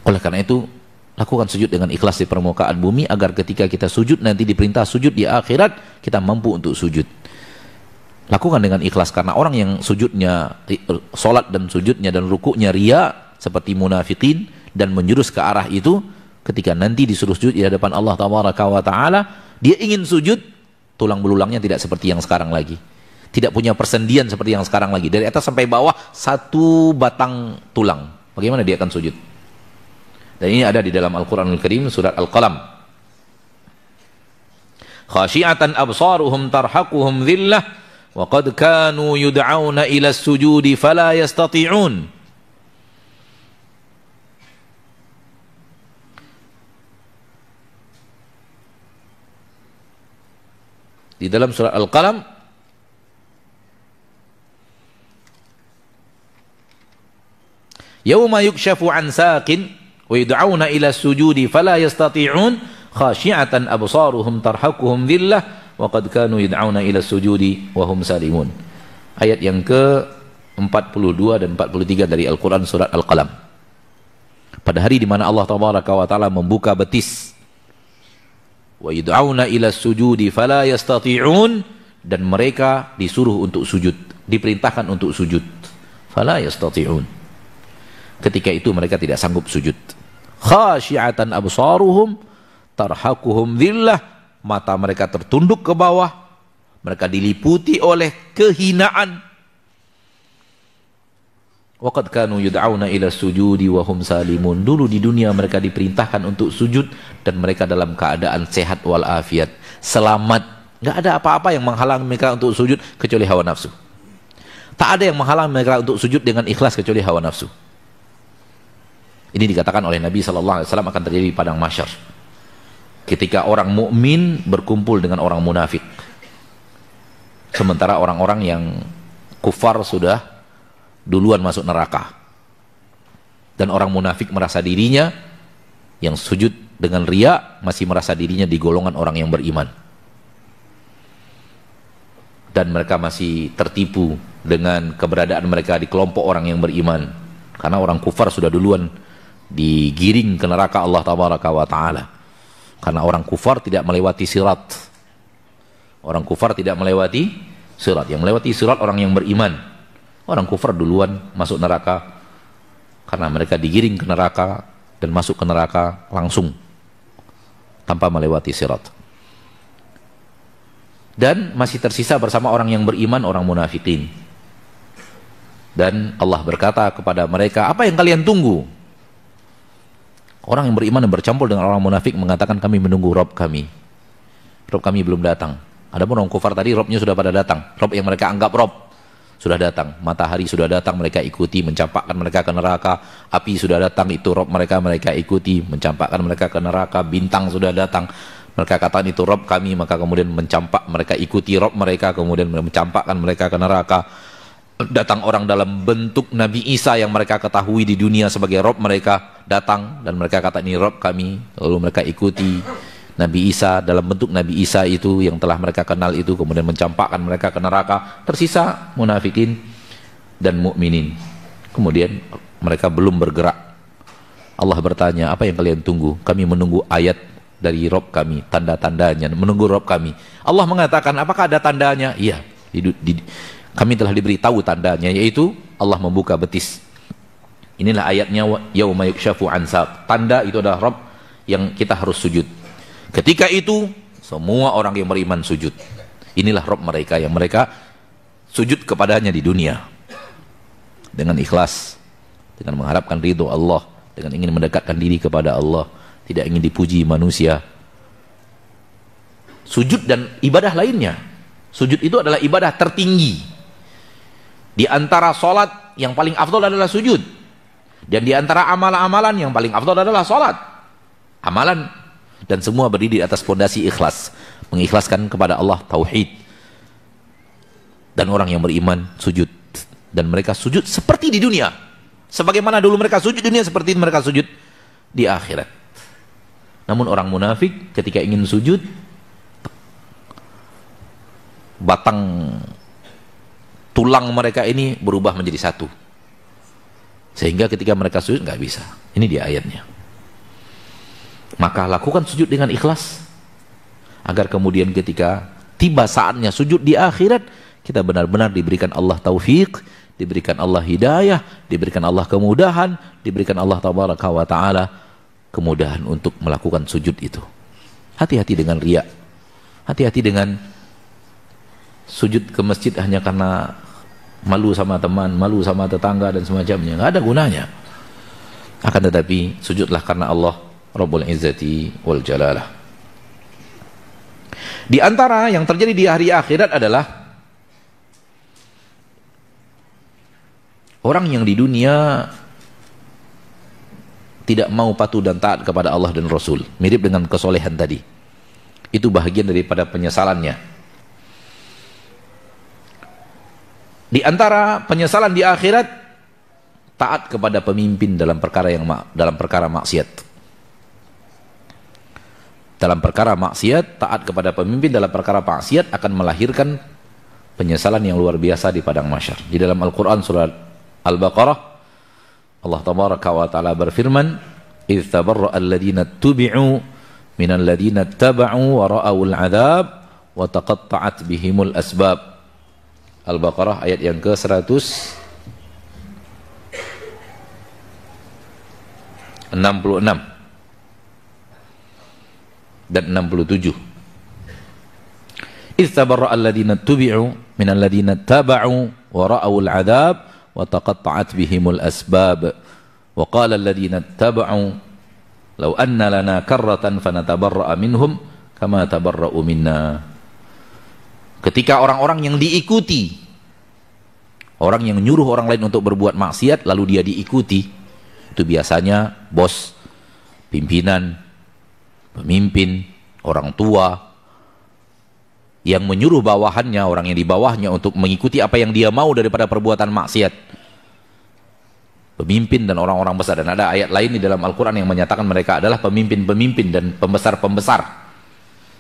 Oleh karena itu lakukan sujud dengan ikhlas di permukaan bumi, agar ketika kita sujud nanti diperintah sujud di akhirat, kita mampu untuk sujud. Lakukan dengan ikhlas, karena orang yang sujudnya, solat dan sujudnya dan rukuknya riya seperti munafikin dan menjurus ke arah itu, ketika nanti disuruh sujud di hadapan Allah tabaraka wa taala, dia ingin sujud, tulang belulangnya tidak seperti yang sekarang lagi, tidak punya persendian seperti yang sekarang lagi, dari atas sampai bawah satu batang tulang. Bagaimana dia akan sujud? Dan ini ada di dalam Al-Quranul Karim, surat Al-Qalam. Khashi'atan absaruhum tarhaquhum dhillah wa qad kanu yud'auna ila as-sujudi fala yastati'un. Di dalam surat Al-Qalam yauma yukshafu an saqin wa yud'auna ila as-sujudi fala yastati'un khashi'atan absaruhum tarhaquhum dhillah wa qad kanu yud'auna ila as-sujudi wa hum salimun. Ayat yang ke-42 dan 43 dari Al-Qur'an surat Al-Qalam. Pada hari di mana Allah tabaraka wa taala membuka betis, wa yud'auna ila as-sujudi fala yastati'un, dan mereka disuruh untuk sujud, diperintahkan untuk sujud, fala yastati'un. Ketika itu mereka tidak sanggup sujud. Khashi'atan absaruhum tarhaquhum dhillah, mata mereka tertunduk ke bawah, mereka diliputi oleh kehinaan. Wa qad kanu yud'auna ila sujudi wa hum salimun. Dulu di dunia mereka diperintahkan untuk sujud dan mereka dalam keadaan sehat walafiat, selamat. Enggak ada apa-apa yang menghalangi mereka untuk sujud kecuali hawa nafsu. Tak ada yang menghalangi mereka untuk sujud dengan ikhlas kecuali hawa nafsu. Ini dikatakan oleh Nabi SAW akan terjadi di padang mahsyar, ketika orang mukmin berkumpul dengan orang munafik, sementara orang-orang yang kufar sudah duluan masuk neraka, dan orang munafik merasa dirinya yang sujud dengan riya masih merasa dirinya di golongan orang yang beriman, dan mereka masih tertipu dengan keberadaan mereka di kelompok orang yang beriman, karena orang kufar sudah duluan digiring ke neraka Allah tabaraka wa taala. Karena orang kufar tidak melewati sirat. Orang kufar tidak melewati sirat. Yang melewati sirat orang yang beriman. Orang kufar duluan masuk neraka, karena mereka digiring ke neraka dan masuk ke neraka langsung tanpa melewati sirat. Dan masih tersisa bersama orang yang beriman orang munafikin. Dan Allah berkata kepada mereka, apa yang kalian tunggu? Orang yang beriman dan bercampur dengan orang munafik mengatakan, kami menunggu Rob kami. Rob kami belum datang. Adapun orang kufar tadi, Robnya sudah pada datang. Rob yang mereka anggap Rob sudah datang. Matahari sudah datang, mereka ikuti, mencampakkan mereka ke neraka. Api sudah datang, itu Rob mereka, mereka ikuti, mencampakkan mereka ke neraka. Bintang sudah datang, mereka katakan itu Rob kami, maka kemudian mencampak, mereka ikuti Rob mereka, kemudian mencampakkan mereka ke neraka. Datang orang dalam bentuk Nabi Isa yang mereka ketahui di dunia sebagai Rob mereka, datang dan mereka kata ini Rob kami, lalu mereka ikuti Nabi Isa dalam bentuk Nabi Isa itu yang telah mereka kenal itu, kemudian mencampakkan mereka ke neraka. Tersisa munafikin dan mukminin. Kemudian mereka belum bergerak. Allah bertanya, apa yang kalian tunggu? Kami menunggu ayat dari Rob kami, tanda-tandanya, menunggu Rob kami. Allah mengatakan, apakah ada tandanya? Iya, kami telah diberitahu tandanya, yaitu Allah membuka betis. Inilah ayatnya, yauma yukshafu an saq. Tanda itu adalah Rabb yang kita harus sujud. Ketika itu semua orang yang beriman sujud. Inilah Rabb mereka yang mereka sujud kepadanya di dunia dengan ikhlas, dengan mengharapkan ridho Allah, dengan ingin mendekatkan diri kepada Allah, tidak ingin dipuji manusia. Sujud dan ibadah lainnya. Sujud itu adalah ibadah tertinggi. Di antara salat yang paling afdal adalah sujud. Dan di antara amalan-amalan yang paling afdal adalah salat. Amalan dan semua berdiri di atas fondasi ikhlas, mengikhlaskan kepada Allah tauhid. Dan orang yang beriman sujud, dan mereka sujud seperti di dunia, sebagaimana dulu mereka sujud di dunia, seperti mereka sujud di akhirat. Namun orang munafik ketika ingin sujud, batang tulang mereka ini berubah menjadi satu, sehingga ketika mereka sujud nggak bisa. Ini di ayatnya. Maka lakukan sujud dengan ikhlas, agar kemudian ketika tiba saatnya sujud di akhirat, kita benar-benar diberikan Allah taufik, diberikan Allah hidayah, diberikan Allah kemudahan, diberikan Allah tabaraka wa ta'ala kemudahan untuk melakukan sujud itu. Hati-hati dengan riya, hati-hati dengan sujud ke masjid hanya karena malu sama teman, malu sama tetangga dan semacamnya. Nggak ada gunanya. Akan tetapi sujudlah karena Allah Rabbul Izzati wal Jalalah. Di antara yang terjadi di hari akhirat adalah orang yang di dunia tidak mau patuh dan taat kepada Allah dan Rasul, mirip dengan kesolehan tadi. Itu bahagian daripada penyesalannya. Di antara penyesalan di akhirat, taat kepada pemimpin dalam perkara maksiat. Dalam perkara maksiat, taat kepada pemimpin dalam perkara maksiat akan melahirkan penyesalan yang luar biasa di padang mahsyar. Di dalam Al-Qur'an surat Al-Baqarah, Allah tabaraka wa ta'ala berfirman, "Idz tabarra'a alladziina tubi'u minal ladziina ittaba'u wa ra'awul 'adzab wa taqatta'at bihimul asbab." Al-Baqarah ayat yang ke-166 dan 67. "Idz tabarra'a alladziina tubi'u minal ladziina ittaba'u wa ra'awul 'adzab wa taqatta'at bihimul asbab wa qala alladziina ittaba'u law anna lana karratan fanatabarra'a minhum kama tabarra'u minna." Ketika orang-orang yang diikuti, orang yang nyuruh orang lain untuk berbuat maksiat lalu dia diikuti, itu biasanya bos, pimpinan, pemimpin, orang tua yang menyuruh bawahannya, orang yang di bawahnya untuk mengikuti apa yang dia mau daripada perbuatan maksiat. Pemimpin dan orang-orang besar. Dan ada ayat lain di dalam Al-Quran yang menyatakan mereka adalah pemimpin-pemimpin dan pembesar-pembesar.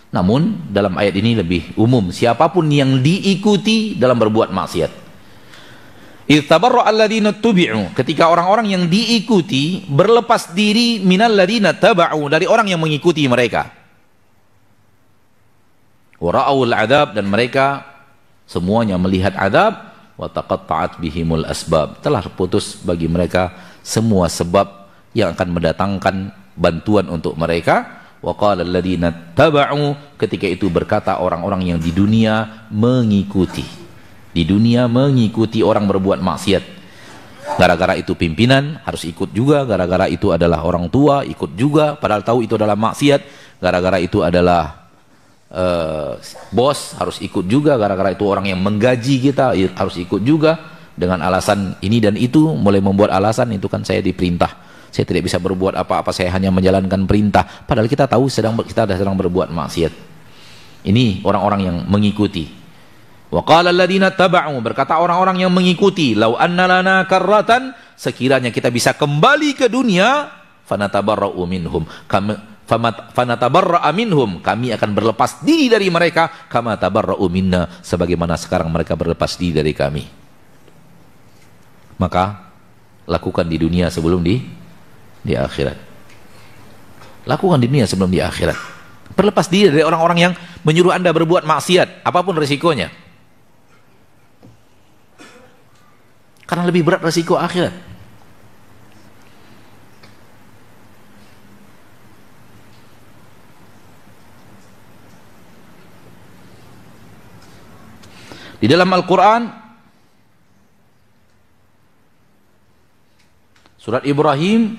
Namun dalam ayat ini lebih umum, siapapun yang diikuti dalam berbuat maksiat. Idz tabarra'a alladziina tubi'u, ketika orang-orang yang diikuti berlepas diri minal ladziina taba'u, dari orang yang mengikuti mereka. Wa ra'awul 'adzab, dan mereka semuanya melihat azab. Wa taqatta'at bihimul asbab, telah putus bagi mereka semua sebab yang akan mendatangkan bantuan untuk mereka. Wa qala alladziina taba'u, ketika itu berkata orang-orang yang di dunia mengikuti, di dunia mengikuti orang berbuat maksiat. Gara-gara itu pimpinan harus ikut juga, gara-gara itu adalah orang tua ikut juga, padahal tahu itu adalah maksiat. Gara-gara itu adalah bos harus ikut juga, gara-gara itu orang yang menggaji kita harus ikut juga, dengan alasan ini dan itu, mulai membuat alasan, itu kan saya diperintah, saya tidak bisa berbuat apa-apa, saya hanya menjalankan perintah, padahal kita tahu kita sedang berbuat maksiat. Ini orang-orang yang mengikuti. Wa qala alladziina taba'u, berkata orang-orang yang mengikuti, law anna lana karratan, sekiranya kita bisa kembali ke dunia, fanatabarra'u minhum, fanatabarra'a minhum, kami akan berlepas diri dari mereka, kama tabarra'u minna, sebagaimana sekarang mereka berlepas diri dari kami. Maka lakukan di dunia sebelum di akhirat. Lakukan di dunia sebelum di akhirat. Berlepas diri dari orang-orang yang menyuruh Anda berbuat maksiat, apapun resikonya. Karena lebih berat resiko akhirat. Di dalam Al-Quran Surat Ibrahim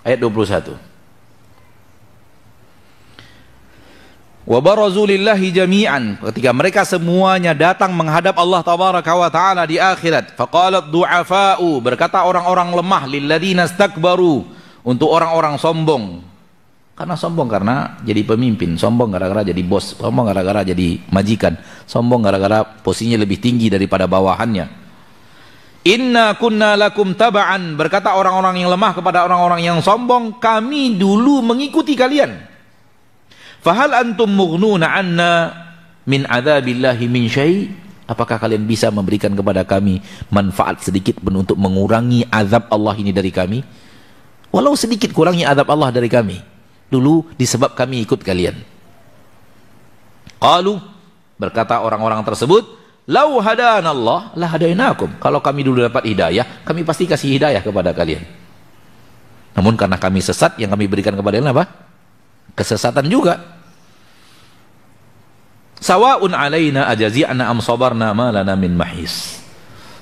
ayat 21. Wa barazu lillahi jami'an, ketika mereka semuanya datang menghadap Allah tabaraka wa taala di akhirat. Faqalat du'afa'u, berkata orang-orang lemah, lilladzina istakbaru, untuk orang-orang sombong. Karena sombong karena jadi pemimpin, sombong gara-gara jadi bos, sombong gara-gara jadi majikan, sombong gara-gara posisinya lebih tinggi daripada bawahannya. Inna kunna lakum taba'an, berkata orang-orang yang lemah kepada orang-orang yang sombong, kami dulu mengikuti kalian. Fahal antum mughnuna anna min adzabillahi min syai', apakah kalian bisa memberikan kepada kami manfaat sedikit pun untuk mengurangi azab Allah ini dari kami? Walau sedikit kurangi azab Allah dari kami dulu disebab kami ikut kalian. Qalu, berkata orang-orang tersebut, lau hadanallah la hadainakum, kalau kami dulu dapat hidayah, kami pasti kasih hidayah kepada kalian. Namun karena kami sesat, yang kami berikan kepada kalian apa? Kesesatan juga. Sawa'un alaina ajazi'na am sabarna ma lana min mahis.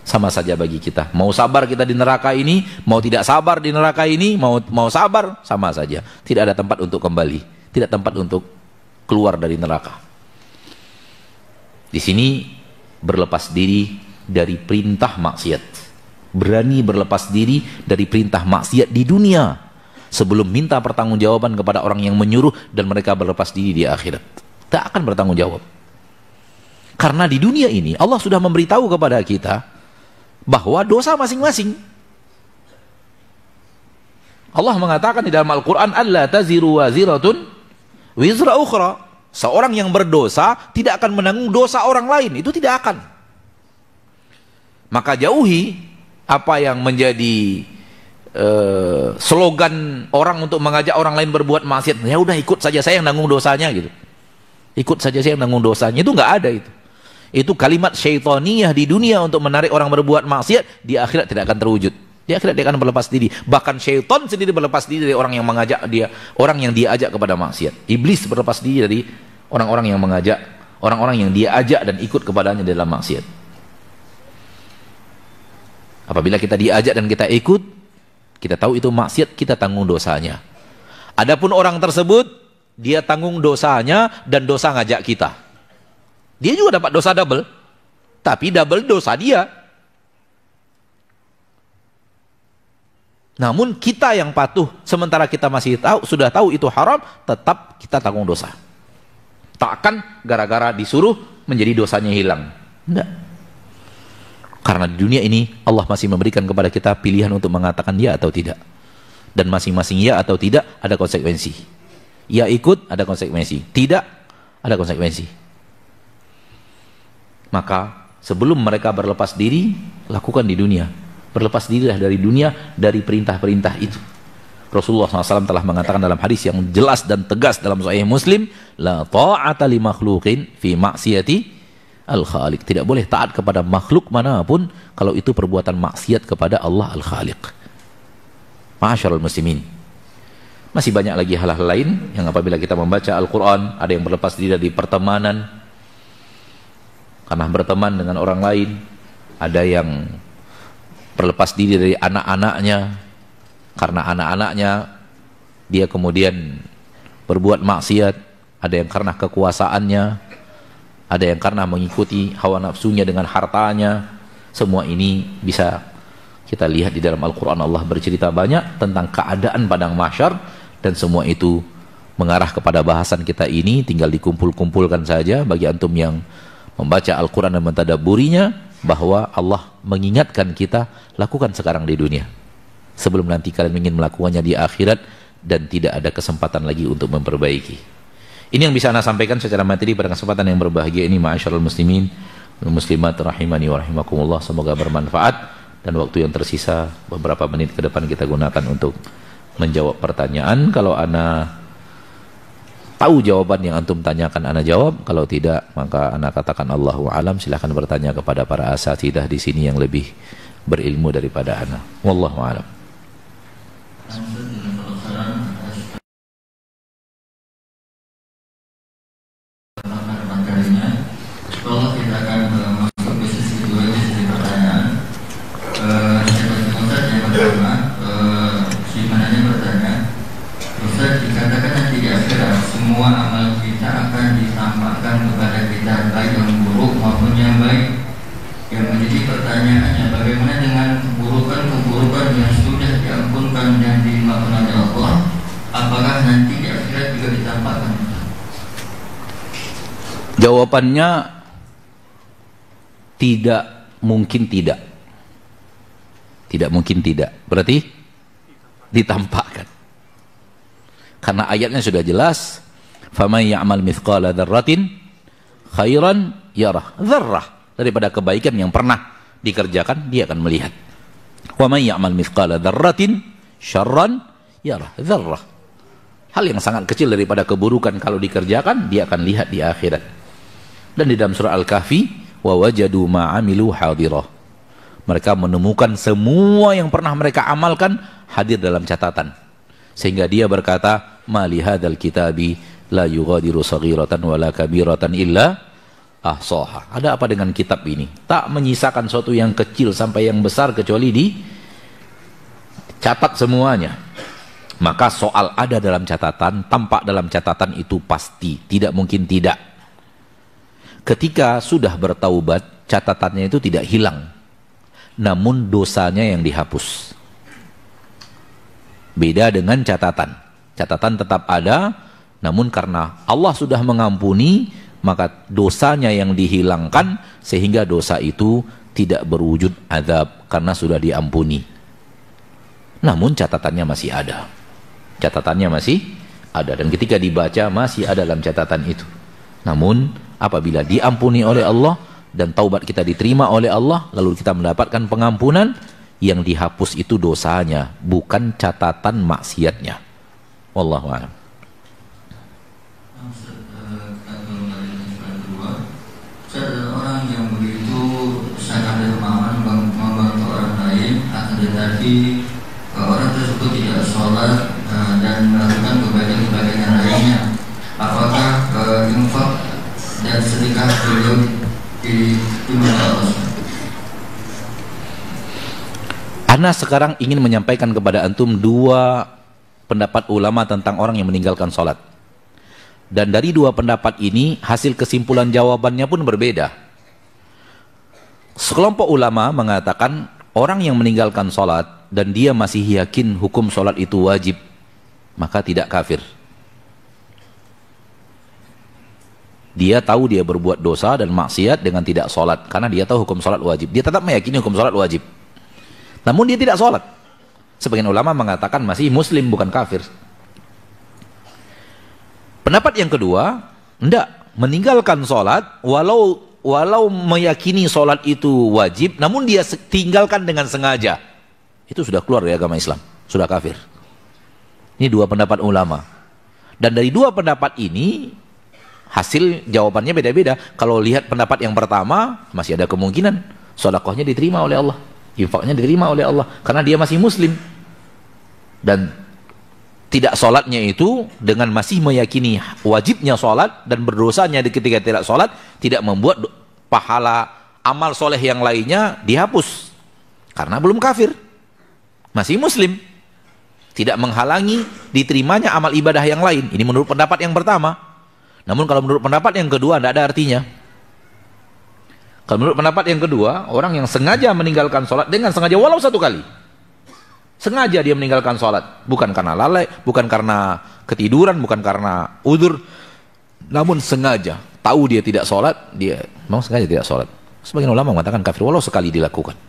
Sama saja bagi kita. Mau sabar kita di neraka ini, mau tidak sabar di neraka ini, mau sabar, sama saja. Tidak ada tempat untuk kembali, tidak tempat untuk keluar dari neraka. Di sini berlepas diri dari perintah maksiat. Berani berlepas diri dari perintah maksiat di dunia sebelum minta pertanggungjawaban kepada orang yang menyuruh, dan mereka berlepas diri di akhirat. Tak akan bertanggung jawab. Karena di dunia ini Allah sudah memberitahu kepada kita bahwa dosa masing-masing. Allah mengatakan di dalam Al-Quran, alla taziru waziratun wizra ukhra. Seorang yang berdosa tidak akan menanggung dosa orang lain, itu tidak akan. Maka jauhi apa yang menjadi slogan orang untuk mengajak orang lain berbuat maksiat. Ya udah ikut saja saya yang nanggung dosanya gitu. Ikut saja saya yang nanggung dosanya. Itu nggak ada itu. Itu kalimat syaitaniyah di dunia untuk menarik orang berbuat maksiat, di akhirat tidak akan terwujud. Di akhirat dia akan berlepas diri. Bahkan syaitan sendiri berlepas diri dari orang yang mengajak dia, orang yang dia ajak kepada maksiat. Iblis berlepas diri dari orang-orang yang mengajak, orang-orang yang dia ajak dan ikut kepadanya dalam maksiat. Apabila kita diajak dan kita ikut, kita tahu itu maksiat, kita tanggung dosanya. Adapun orang tersebut, dia tanggung dosanya dan dosa ngajak kita. Dia juga dapat dosa double, tapi double dosa dia. Namun kita yang patuh, sementara kita masih tahu, sudah tahu itu haram, tetap kita tanggung dosa. Takkan gara-gara disuruh menjadi dosanya hilang. Enggak. Karena di dunia ini Allah masih memberikan kepada kita pilihan untuk mengatakan ya atau tidak. Dan masing-masing ya atau tidak ada konsekuensi. Ya ikut ada konsekuensi, tidak ada konsekuensi. Maka sebelum mereka berlepas diri, lakukan di dunia. Berlepas dirilah dari dunia, dari perintah-perintah itu. Rasulullah SAW telah mengatakan dalam hadis yang jelas dan tegas dalam Sahih Muslim, la ta'ata li makhluqin fi maksiyati al-khaliq. Tidak boleh taat kepada makhluk manapun kalau itu perbuatan maksiat kepada Allah al-Khaliq. Ma'asyiral muslimin, masih banyak lagi hal-hal lain yang apabila kita membaca Al-Quran, ada yang berlepas diri dari pertemanan karena berteman dengan orang lain, ada yang berlepas diri dari anak-anaknya karena anak-anaknya dia kemudian berbuat maksiat, ada yang karena kekuasaannya, ada yang karena mengikuti hawa nafsunya dengan hartanya. Semua ini bisa kita lihat di dalam Al-Quran. Allah bercerita banyak tentang keadaan padang mahsyar, dan semua itu mengarah kepada bahasan kita ini. Tinggal dikumpul-kumpulkan saja bagi antum yang membaca Al-Quran dan mentadabburinya, bahwa Allah mengingatkan kita, lakukan sekarang di dunia sebelum nanti kalian ingin melakukannya di akhirat dan tidak ada kesempatan lagi untuk memperbaiki. Ini yang bisa Anda sampaikan secara materi pada kesempatan yang berbahagia ini. Ma'asyiral muslimin wal muslimat rahimani wa rahimakumullah. Semoga bermanfaat, dan waktu yang tersisa beberapa menit ke depan kita gunakan untuk menjawab pertanyaan. Kalau Ana tahu jawaban yang antum tanyakan, Ana jawab. Kalau tidak, maka Ana katakan Allahu a'lam. Silahkan bertanya kepada para asatidah di sini yang lebih berilmu daripada Ana. Wallahu a'lam. baik. Yang menjadi pertanyaannya, bagaimana dengan keburukan-keburukan yang sudah diampunkan dan dimaafkan oleh Allah? Apakah nanti di akhirat juga ditampakkan? Jawabannya tidak mungkin tidak. Tidak mungkin tidak. Berarti ditampakkan. Karena ayatnya sudah jelas, faman ya'mal mithqala dzarratin khairan yarah. Dzarrah daripada kebaikan yang pernah dikerjakan dia akan melihat. Wa man ya'mal mithqala dzarratin syarran yarah. Dzarrah. Hal yang sangat kecil daripada keburukan kalau dikerjakan dia akan lihat di akhirat. Dan di dalam surah Al-Kahfi, wa wajadu ma 'amilu hadirah. Mereka menemukan semua yang pernah mereka amalkan hadir dalam catatan. Sehingga dia berkata, ma li hadzal kitabi la yughadiru saghiratan wala kabiratan illa ahsaha. Ada apa dengan kitab ini? Tak menyisakan sesuatu yang kecil sampai yang besar kecuali dicatat semuanya. Maka soal ada dalam catatan, tampak dalam catatan itu pasti, tidak mungkin tidak. Ketika sudah bertaubat, catatannya itu tidak hilang, namun dosanya yang dihapus. Beda dengan catatan. Catatan tetap ada, namun karena Allah sudah mengampuni, maka dosanya yang dihilangkan, sehingga dosa itu tidak berwujud azab karena sudah diampuni. Namun catatannya masih ada. Catatannya masih ada, dan ketika dibaca masih ada dalam catatan itu. Namun apabila diampuni oleh Allah dan taubat kita diterima oleh Allah, lalu kita mendapatkan pengampunan, yang dihapus itu dosanya, bukan catatan maksiatnya. Wallahu a'lam. Orang yang begitu sangat dermawan membantu orang lain, akan tetapi orang tersebut tidak sholat dan melakukan kebaikan-kebaikan yang lainnya, apakah infak dan sedekah beliau dimana Allah? Ana sekarang ingin menyampaikan kepada antum dua pendapat ulama tentang orang yang meninggalkan sholat. Dan dari dua pendapat ini, hasil kesimpulan jawabannya pun berbeda. Sekelompok ulama mengatakan, orang yang meninggalkan sholat dan dia masih yakin hukum sholat itu wajib, maka tidak kafir. Dia tahu dia berbuat dosa dan maksiat dengan tidak sholat, karena dia tahu hukum sholat wajib. Dia tetap meyakini hukum sholat wajib, namun dia tidak sholat. Sebagian ulama mengatakan masih muslim, bukan kafir. Pendapat yang kedua, tidak, meninggalkan sholat walau meyakini sholat itu wajib, namun dia tinggalkan dengan sengaja, itu sudah keluar dari agama Islam, sudah kafir. Ini dua pendapat ulama. Dan dari dua pendapat ini hasil jawabannya beda-beda. Kalau lihat pendapat yang pertama, masih ada kemungkinan sedekahnya diterima oleh Allah, infaknya diterima oleh Allah, karena dia masih muslim. Dan tidak sholatnya itu dengan masih meyakini wajibnya sholat dan berdosanya ketika tidak sholat, tidak membuat pahala amal soleh yang lainnya dihapus, karena belum kafir, masih muslim. Tidak menghalangi diterimanya amal ibadah yang lain. Ini menurut pendapat yang pertama. Namun kalau menurut pendapat yang kedua, tidak ada artinya. Kalau menurut pendapat yang kedua, orang yang sengaja meninggalkan sholat dengan sengaja, walau satu kali, sengaja dia meninggalkan sholat, bukan karena lalai, bukan karena ketiduran, bukan karena udzur, namun sengaja, tahu dia tidak sholat, dia mau sengaja tidak sholat. Sebagian ulama mengatakan kafir walau sekali dilakukan.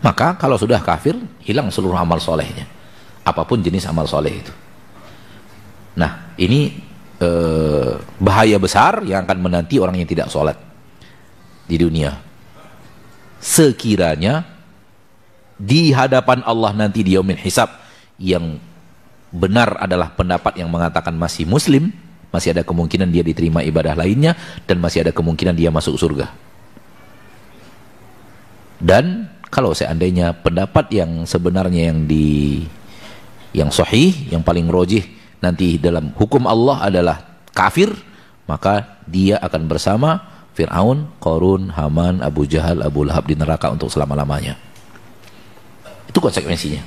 Maka kalau sudah kafir, hilang seluruh amal solehnya, apapun jenis amal soleh itu. Nah, ini bahaya besar yang akan menanti orang yang tidak sholat di dunia. Sekiranya di hadapan Allah nanti di yaumil hisab, yang benar adalah pendapat yang mengatakan masih muslim, masih ada kemungkinan dia diterima ibadah lainnya, dan masih ada kemungkinan dia masuk surga. Dan kalau seandainya pendapat yang sebenarnya yang sahih, yang paling rojih nanti dalam hukum Allah adalah kafir, maka dia akan bersama Fir'aun, Qarun, Haman, Abu Jahal, Abu Lahab di neraka untuk selama-lamanya. Itu konsekuensinya.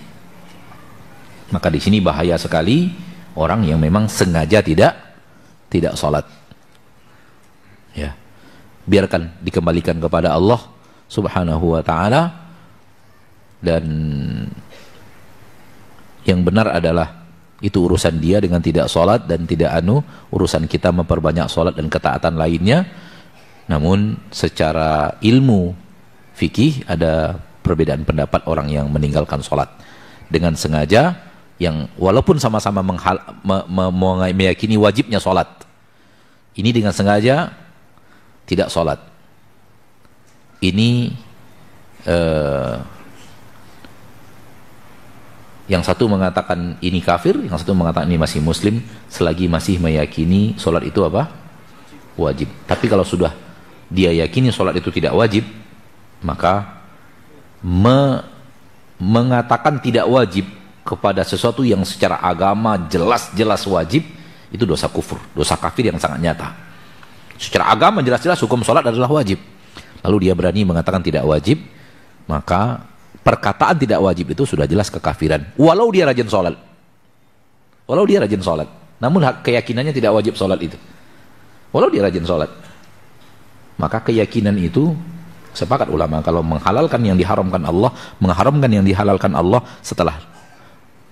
Maka di sini bahaya sekali orang yang memang sengaja tidak sholat. Ya. Biarkan dikembalikan kepada Allah Subhanahu wa taala, dan yang benar adalah itu urusan dia dengan tidak sholat dan tidak urusan kita memperbanyak sholat dan ketaatan lainnya. Namun secara ilmu fikih ada perbedaan pendapat orang yang meninggalkan sholat dengan sengaja, yang walaupun sama-sama meyakini wajibnya sholat, ini dengan sengaja tidak sholat. Ini yang satu mengatakan ini kafir, yang satu mengatakan ini masih muslim selagi masih meyakini sholat itu apa? Wajib. Tapi kalau sudah dia yakini sholat itu tidak wajib, maka mengatakan tidak wajib kepada sesuatu yang secara agama jelas-jelas wajib, itu dosa kufur, dosa kafir yang sangat nyata. Secara agama jelas-jelas hukum sholat adalah wajib, lalu dia berani mengatakan tidak wajib, maka perkataan tidak wajib itu sudah jelas kekafiran. Walau dia rajin sholat, namun keyakinannya tidak wajib sholat itu. Walau dia rajin sholat, maka keyakinan itu sepakat ulama kalau menghalalkan yang diharamkan Allah, mengharamkan yang dihalalkan Allah setelah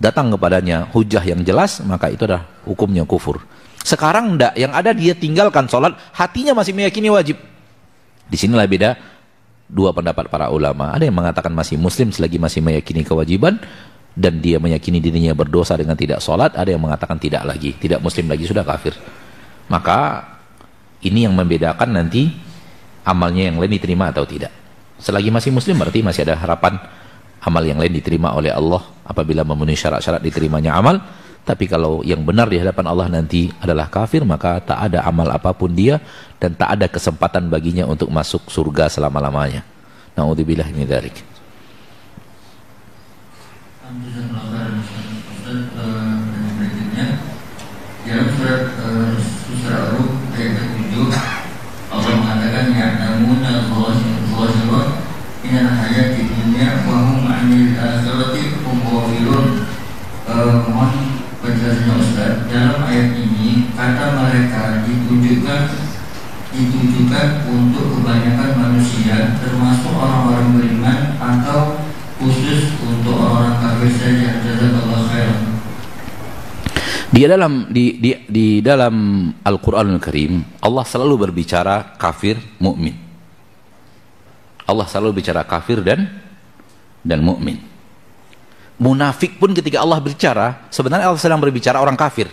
datang kepadanya hujah yang jelas, maka itu adalah hukumnya kufur. Sekarang enggak, yang ada dia tinggalkan sholat, hatinya masih meyakini wajib. Disinilah beda dua pendapat para ulama. Ada yang mengatakan masih muslim selagi masih meyakini kewajiban dan dia meyakini dirinya berdosa dengan tidak sholat. Ada yang mengatakan tidak lagi, tidak muslim lagi, sudah kafir. Maka ini yang membedakan nanti amalnya yang lain diterima atau tidak. Selagi masih muslim berarti masih ada harapan amal yang lain diterima oleh Allah apabila memenuhi syarat-syarat diterimanya amal. Tapi kalau yang benar di hadapan Allah nanti adalah kafir, maka tak ada amal apapun dia dan tak ada kesempatan baginya untuk masuk surga selama-lamanya. Na'udzubillah min dzalik. Dalam surat Ar-Rum ayat 7, Allah mengatakan ya'lamuna al-ghasirah minal hayati dunya wa hum 'anil akhirati hum ghafilun. Mohon penjelasannya Ustaz. Dalam ayat ini kata mereka ditujukan untuk kebanyakan manusia, termasuk orang-orang beriman, atau khusus untuk orang kafir saja? Jazakallahu khairan. Di dalam Al-Qur'anul Karim Allah selalu berbicara kafir, mukmin. Allah selalu bicara kafir dan mukmin. Munafik pun ketika Allah berbicara, sebenarnya Allah sedang berbicara orang kafir,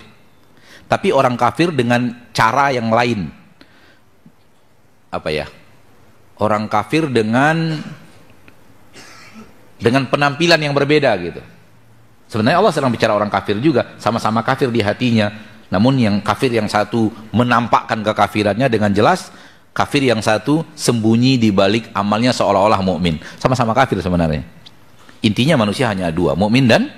tapi orang kafir dengan cara yang lain. Apa ya? Orang kafir dengan penampilan yang berbeda gitu. Sebenarnya Allah sedang bicara orang kafir juga, sama-sama kafir di hatinya. Namun yang kafir yang satu menampakkan kekafirannya dengan jelas, kafir yang satu sembunyi di balik amalnya seolah-olah mukmin. Sama-sama kafir sebenarnya. Intinya manusia hanya dua, mukmin dan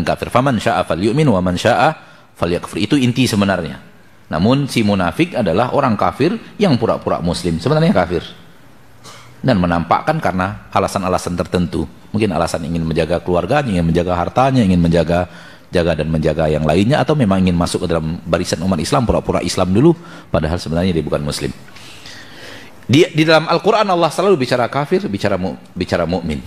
kafir. Faman syaa'a falyu'min wa man syaa'a falyakfur. Itu inti sebenarnya. Namun si munafik adalah orang kafir yang pura-pura muslim, sebenarnya kafir. Dan menampakkan karena alasan-alasan tertentu. Mungkin alasan ingin menjaga keluarganya, ingin menjaga hartanya, ingin menjaga yang lainnya, atau memang ingin masuk ke dalam barisan umat Islam, pura-pura Islam dulu, padahal sebenarnya dia bukan muslim. Di dalam Al-Quran Allah selalu bicara kafir, bicara mukmin.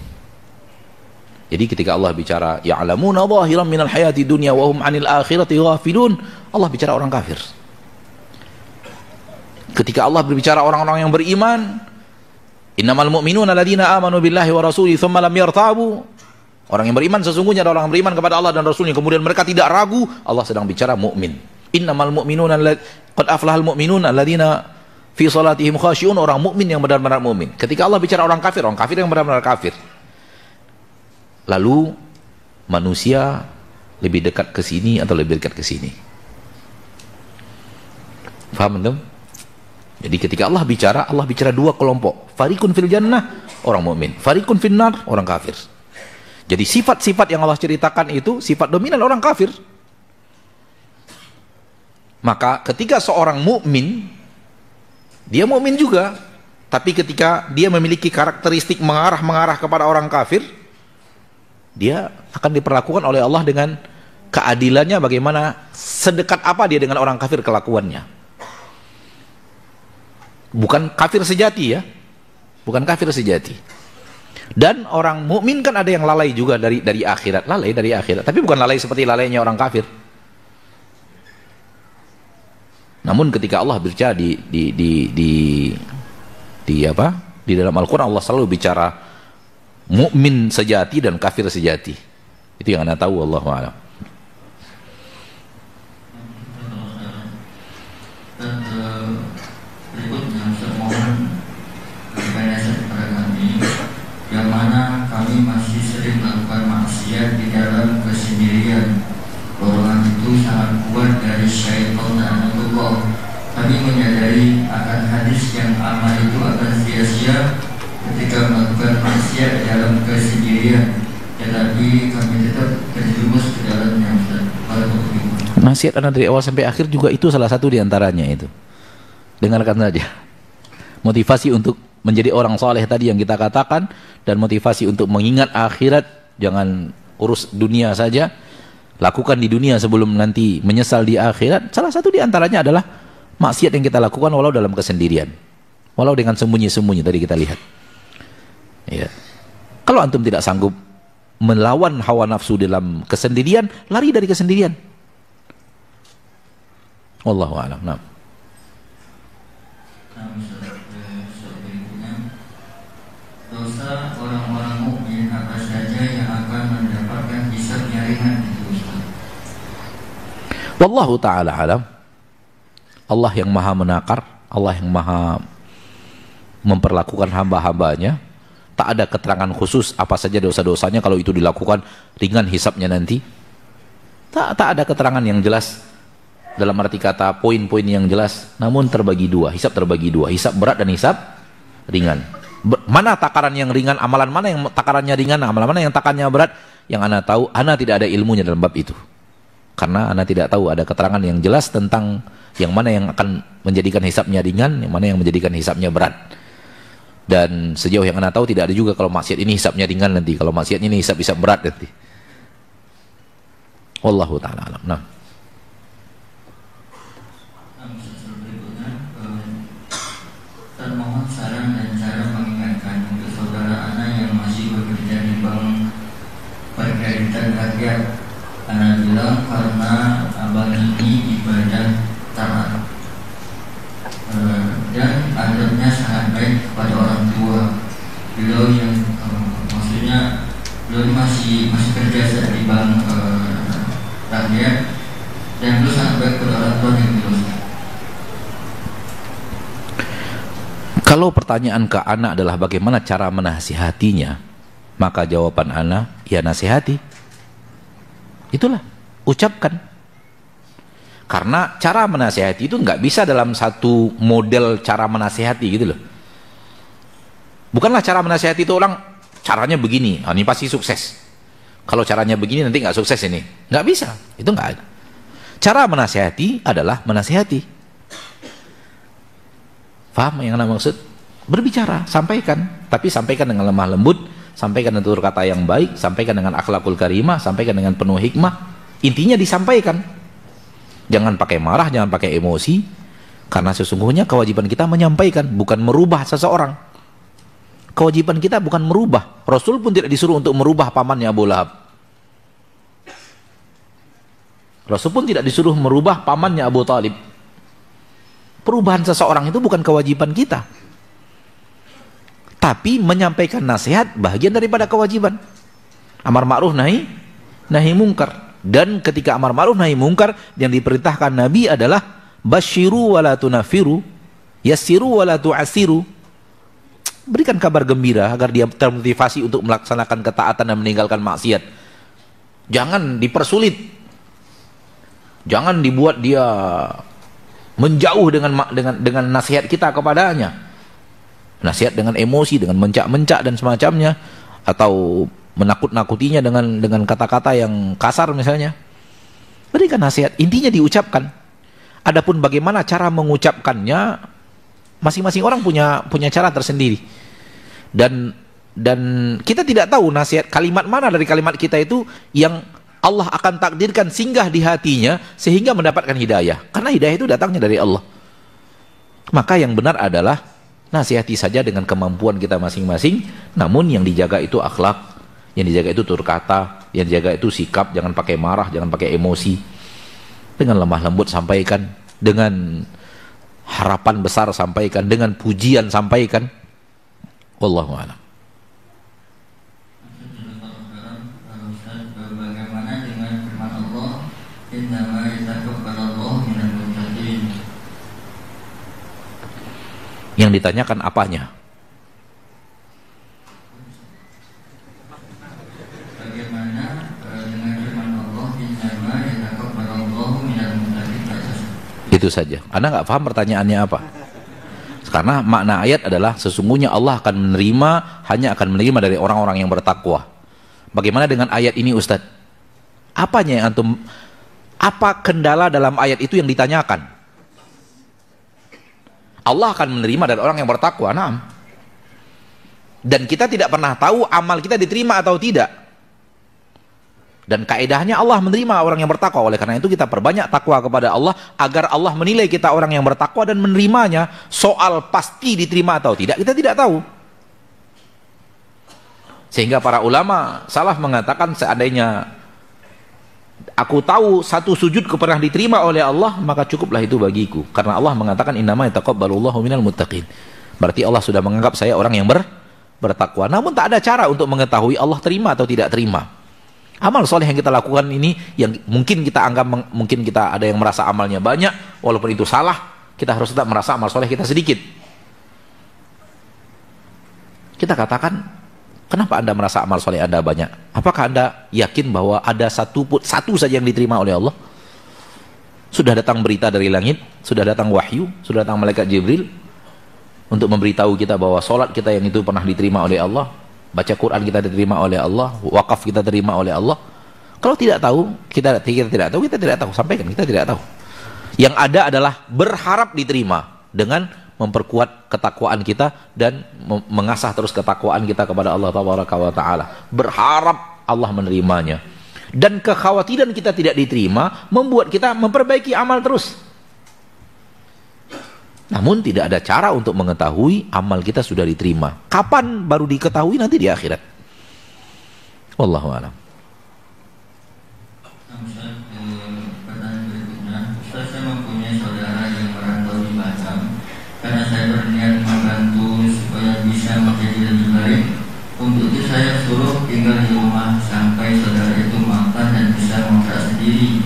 Jadi ketika Allah bicara ya'lamuna zahiran minal hayati dunya wa hum 'anil akhirati ghafilun, Allah bicara orang kafir. Ketika Allah berbicara orang-orang yang beriman, innamal mu'minuna alladziina aamanu billahi wa rasulihi tsumma lam yartabu. Orang yang beriman sesungguhnya adalah orang yang beriman kepada Allah dan Rasulnya, kemudian mereka tidak ragu. Allah sedang bicara mukmin. Innamal mu'minuna qad aflahal mu'minuna alladziina fi salatihim khashi'un, orang mukmin yang benar-benar mukmin. Ketika Allah bicara orang kafir yang benar-benar kafir. Lalu manusia lebih dekat ke sini atau lebih dekat ke sini? Paham belum? Jadi ketika Allah bicara dua kelompok. Fariqun fil jannah, orang mukmin. Fariqun fil nar, orang kafir. Jadi sifat-sifat yang Allah ceritakan itu sifat dominan orang kafir. Maka ketika seorang mukmin, dia mukmin juga, tapi ketika dia memiliki karakteristik mengarah kepada orang kafir, dia akan diperlakukan oleh Allah dengan keadilannya, bagaimana sedekat apa dia dengan orang kafir kelakuannya. Bukan kafir sejati ya. Bukan kafir sejati. Dan orang mukmin kan ada yang lalai juga dari akhirat, lalai dari akhirat. Tapi bukan lalai seperti lalainya orang kafir. Namun ketika Allah berbicara di dalam Al-Quran, Allah selalu bicara mukmin sejati dan kafir sejati. Itu yang Anda tahu, wallahu a'lam. Berikutnya saya mohon rekomendasi kepada kami, yang mana kami masih sering melakukan maksiat di dalam kesendirian. Dorongan itu sangat kuat dari syaitan dan Allah. Kami menyadari akan hadis yang amal itu akan sia-sia ketika melakukan maksiat dalam kesendirian, tetapi kami tetap terjerumus ke dalamnya. Nasihat Anda dari awal sampai akhir juga itu salah satu diantaranya itu. Dengarkan saja. Motivasi untuk menjadi orang soleh tadi yang kita katakan, dan motivasi untuk mengingat akhirat, jangan urus dunia saja, lakukan di dunia sebelum nanti menyesal di akhirat. Salah satu diantaranya adalah maksiat yang kita lakukan walau dalam kesendirian, walau dengan sembunyi-sembunyi tadi kita lihat ya. Kalau antum tidak sanggup melawan hawa nafsu dalam kesendirian, lari dari kesendirian. Wallahu a'lam. Nah. Dosa orang-orang mukmin apa saja yang akan mendapatkan hisab yang ringan itu, Ustaz? Wallahu ta'ala alam. Allah yang maha menakar, Allah yang maha memperlakukan hamba-hambanya. Tak ada keterangan khusus apa saja dosa-dosanya kalau itu dilakukan ringan hisabnya nanti. Tak ada keterangan yang jelas dalam arti kata poin-poin yang jelas. Namun terbagi dua, hisab terbagi dua, hisab berat dan hisab ringan. Mana takaran yang ringan, amalan mana yang takarannya ringan, amalan mana yang takarannya berat, yang ana tahu, ana tidak ada ilmunya dalam bab itu. Karena ana tidak tahu ada keterangan yang jelas tentang yang mana yang akan menjadikan hisabnya ringan, yang mana yang menjadikan hisabnya berat. Dan sejauh yang ana tahu tidak ada juga kalau maksiat ini hisabnya ringan nanti, kalau maksiat ini hisab berat nanti. Wallahu ta'ala alam. Nah. Mohon saran dan cara mengingatkan untuk saudara anak yang masih bekerja di bank perkreditan rakyat. Anak bilang karena abang ini ibadah taat dan adabnya sangat baik kepada orang tua. Beliau yang maksudnya beliau masih kerja di bank rakyat dan beliau sangat baik kepada orang tua yang beliau. Kalau pertanyaan ke anak adalah bagaimana cara menasihatinya, maka jawaban anak, ya nasihati. Itulah, ucapkan. Karena cara menasihati itu nggak bisa dalam satu model cara menasihati gitu loh. Bukanlah cara menasihati itu orang caranya begini, ini pasti sukses. Kalau caranya begini nanti nggak sukses ini, nggak bisa. Itu nggak ada. Cara menasihati adalah menasihati. Paham yang anda maksud? Berbicara, sampaikan. Tapi sampaikan dengan lemah lembut, sampaikan dengan tutur kata yang baik, sampaikan dengan akhlakul karimah, sampaikan dengan penuh hikmah. Intinya disampaikan. Jangan pakai marah, jangan pakai emosi. Karena sesungguhnya kewajiban kita menyampaikan, bukan merubah seseorang. Kewajiban kita bukan merubah. Rasul pun tidak disuruh untuk merubah pamannya Abu Lahab. Rasul pun tidak disuruh merubah pamannya Abu Talib. Perubahan seseorang itu bukan kewajiban kita. Tapi menyampaikan nasihat bagian daripada kewajiban. Amar ma'ruf nahi mungkar. Dan ketika amar ma'ruf nahi mungkar, yang diperintahkan Nabi adalah basyiru wa la tunafiru, yassiru wa la tu'asiru. Berikan kabar gembira agar dia termotivasi untuk melaksanakan ketaatan dan meninggalkan maksiat. Jangan dipersulit. Jangan dibuat dia menjauh dengan nasihat kita kepadanya. Nasihat dengan emosi, dengan mencak-mencak dan semacamnya, atau menakut-nakutinya dengan kata-kata yang kasar misalnya. Berikan nasihat, intinya diucapkan. Adapun bagaimana cara mengucapkannya, masing-masing orang punya cara tersendiri. Dan kita tidak tahu nasihat kalimat mana dari kalimat kita itu yang Allah akan takdirkan singgah di hatinya sehingga mendapatkan hidayah. Karena hidayah itu datangnya dari Allah. Maka yang benar adalah nasihati saja dengan kemampuan kita masing-masing, namun yang dijaga itu akhlak, yang dijaga itu tutur kata, yang dijaga itu sikap, jangan pakai marah, jangan pakai emosi. Dengan lemah lembut sampaikan, dengan harapan besar sampaikan, dengan pujian sampaikan. Wallahu a'lam. Bagaimana dengan firman Allah, innama yataqabbalullahu minal muttaqin? Yang ditanyakan apanya? Bagaimana dengan firman Allah, innama yataqabbalullahu minal muttaqin? Itu saja. Anda nggak paham pertanyaannya apa? Karena makna ayat adalah sesungguhnya Allah akan menerima, hanya akan menerima dari orang-orang yang bertakwa. Bagaimana dengan ayat ini, Ustaz? Apanya yang antum, apa kendala dalam ayat itu yang ditanyakan? Allah akan menerima dari orang yang bertakwa, naam. Dan kita tidak pernah tahu amal kita diterima atau tidak. Dan kaedahnya Allah menerima orang yang bertakwa. Oleh karena itu kita perbanyak takwa kepada Allah agar Allah menilai kita orang yang bertakwa dan menerimanya. Soal pasti diterima atau tidak, kita tidak tahu. Sehingga para ulama salah mengatakan seandainya aku tahu satu sujud pernah diterima oleh Allah, maka cukuplah itu bagiku. Karena Allah mengatakan innama yataqabbalullahu minal muttaqin. Berarti Allah sudah menganggap saya orang yang bertakwa. Namun tak ada cara untuk mengetahui Allah terima atau tidak terima. Amal soleh yang kita lakukan ini, yang mungkin kita anggap, mungkin kita ada yang merasa amalnya banyak, walaupun itu salah, kita harus tetap merasa amal soleh kita sedikit. Kita katakan, kenapa Anda merasa amal soleh Anda banyak? Apakah Anda yakin bahwa ada satu saja yang diterima oleh Allah? Sudah datang berita dari langit, sudah datang wahyu, sudah datang malaikat Jibril untuk memberitahu kita bahwa solat kita yang itu pernah diterima oleh Allah, baca Quran kita diterima oleh Allah, wakaf kita diterima oleh Allah. Kalau tidak tahu, kita tidak tahu, sampaikan kita tidak tahu. Yang ada adalah berharap diterima dengan memperkuat ketakwaan kita dan mengasah terus ketakwaan kita kepada Allah Taala. Berharap Allah menerimanya. Dan kekhawatiran kita tidak diterima membuat kita memperbaiki amal terus. Namun tidak ada cara untuk mengetahui amal kita sudah diterima. Kapan baru diketahui? Nanti di akhirat. Wallahu a'lam. Pertanyaan berikutnya, saya mempunyai saudara yang merantau di Batam. Karena saya berniat membantu supaya bisa menjadi lebih baik, untuk itu saya suruh tinggal di rumah sampai saudara itu makan dan bisa ngontrak sendiri.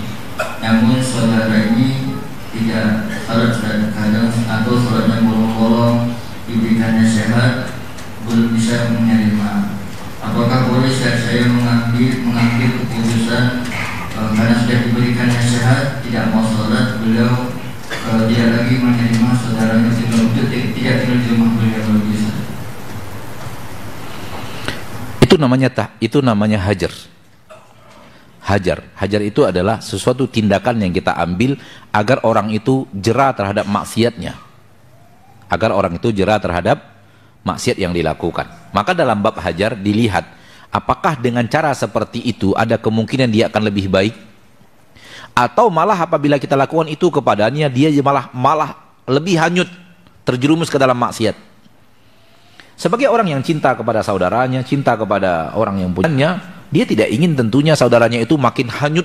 Namun saudara ini tidak salat kadang atau salatnya bolong-bolong, diberikannya sehat, belum bisa menerima. Apakah boleh saya mengambil keputusan karena sudah diberikannya sehat, tidak mau salat, beliau tidak lagi menerima saudaranya tidak tinggal di rumah beliau bisa? Itu namanya hajar. Hajar itu adalah sesuatu tindakan yang kita ambil agar orang itu jera terhadap maksiatnya. Agar orang itu jera terhadap maksiat yang dilakukan. Maka dalam bab hajar dilihat apakah dengan cara seperti itu ada kemungkinan dia akan lebih baik, atau malah apabila kita lakukan itu kepadanya dia malah lebih hanyut, terjerumus ke dalam maksiat. Sebagai orang yang cinta kepada saudaranya, cinta kepada orang yang punyanya, dia tidak ingin tentunya saudaranya itu makin hanyut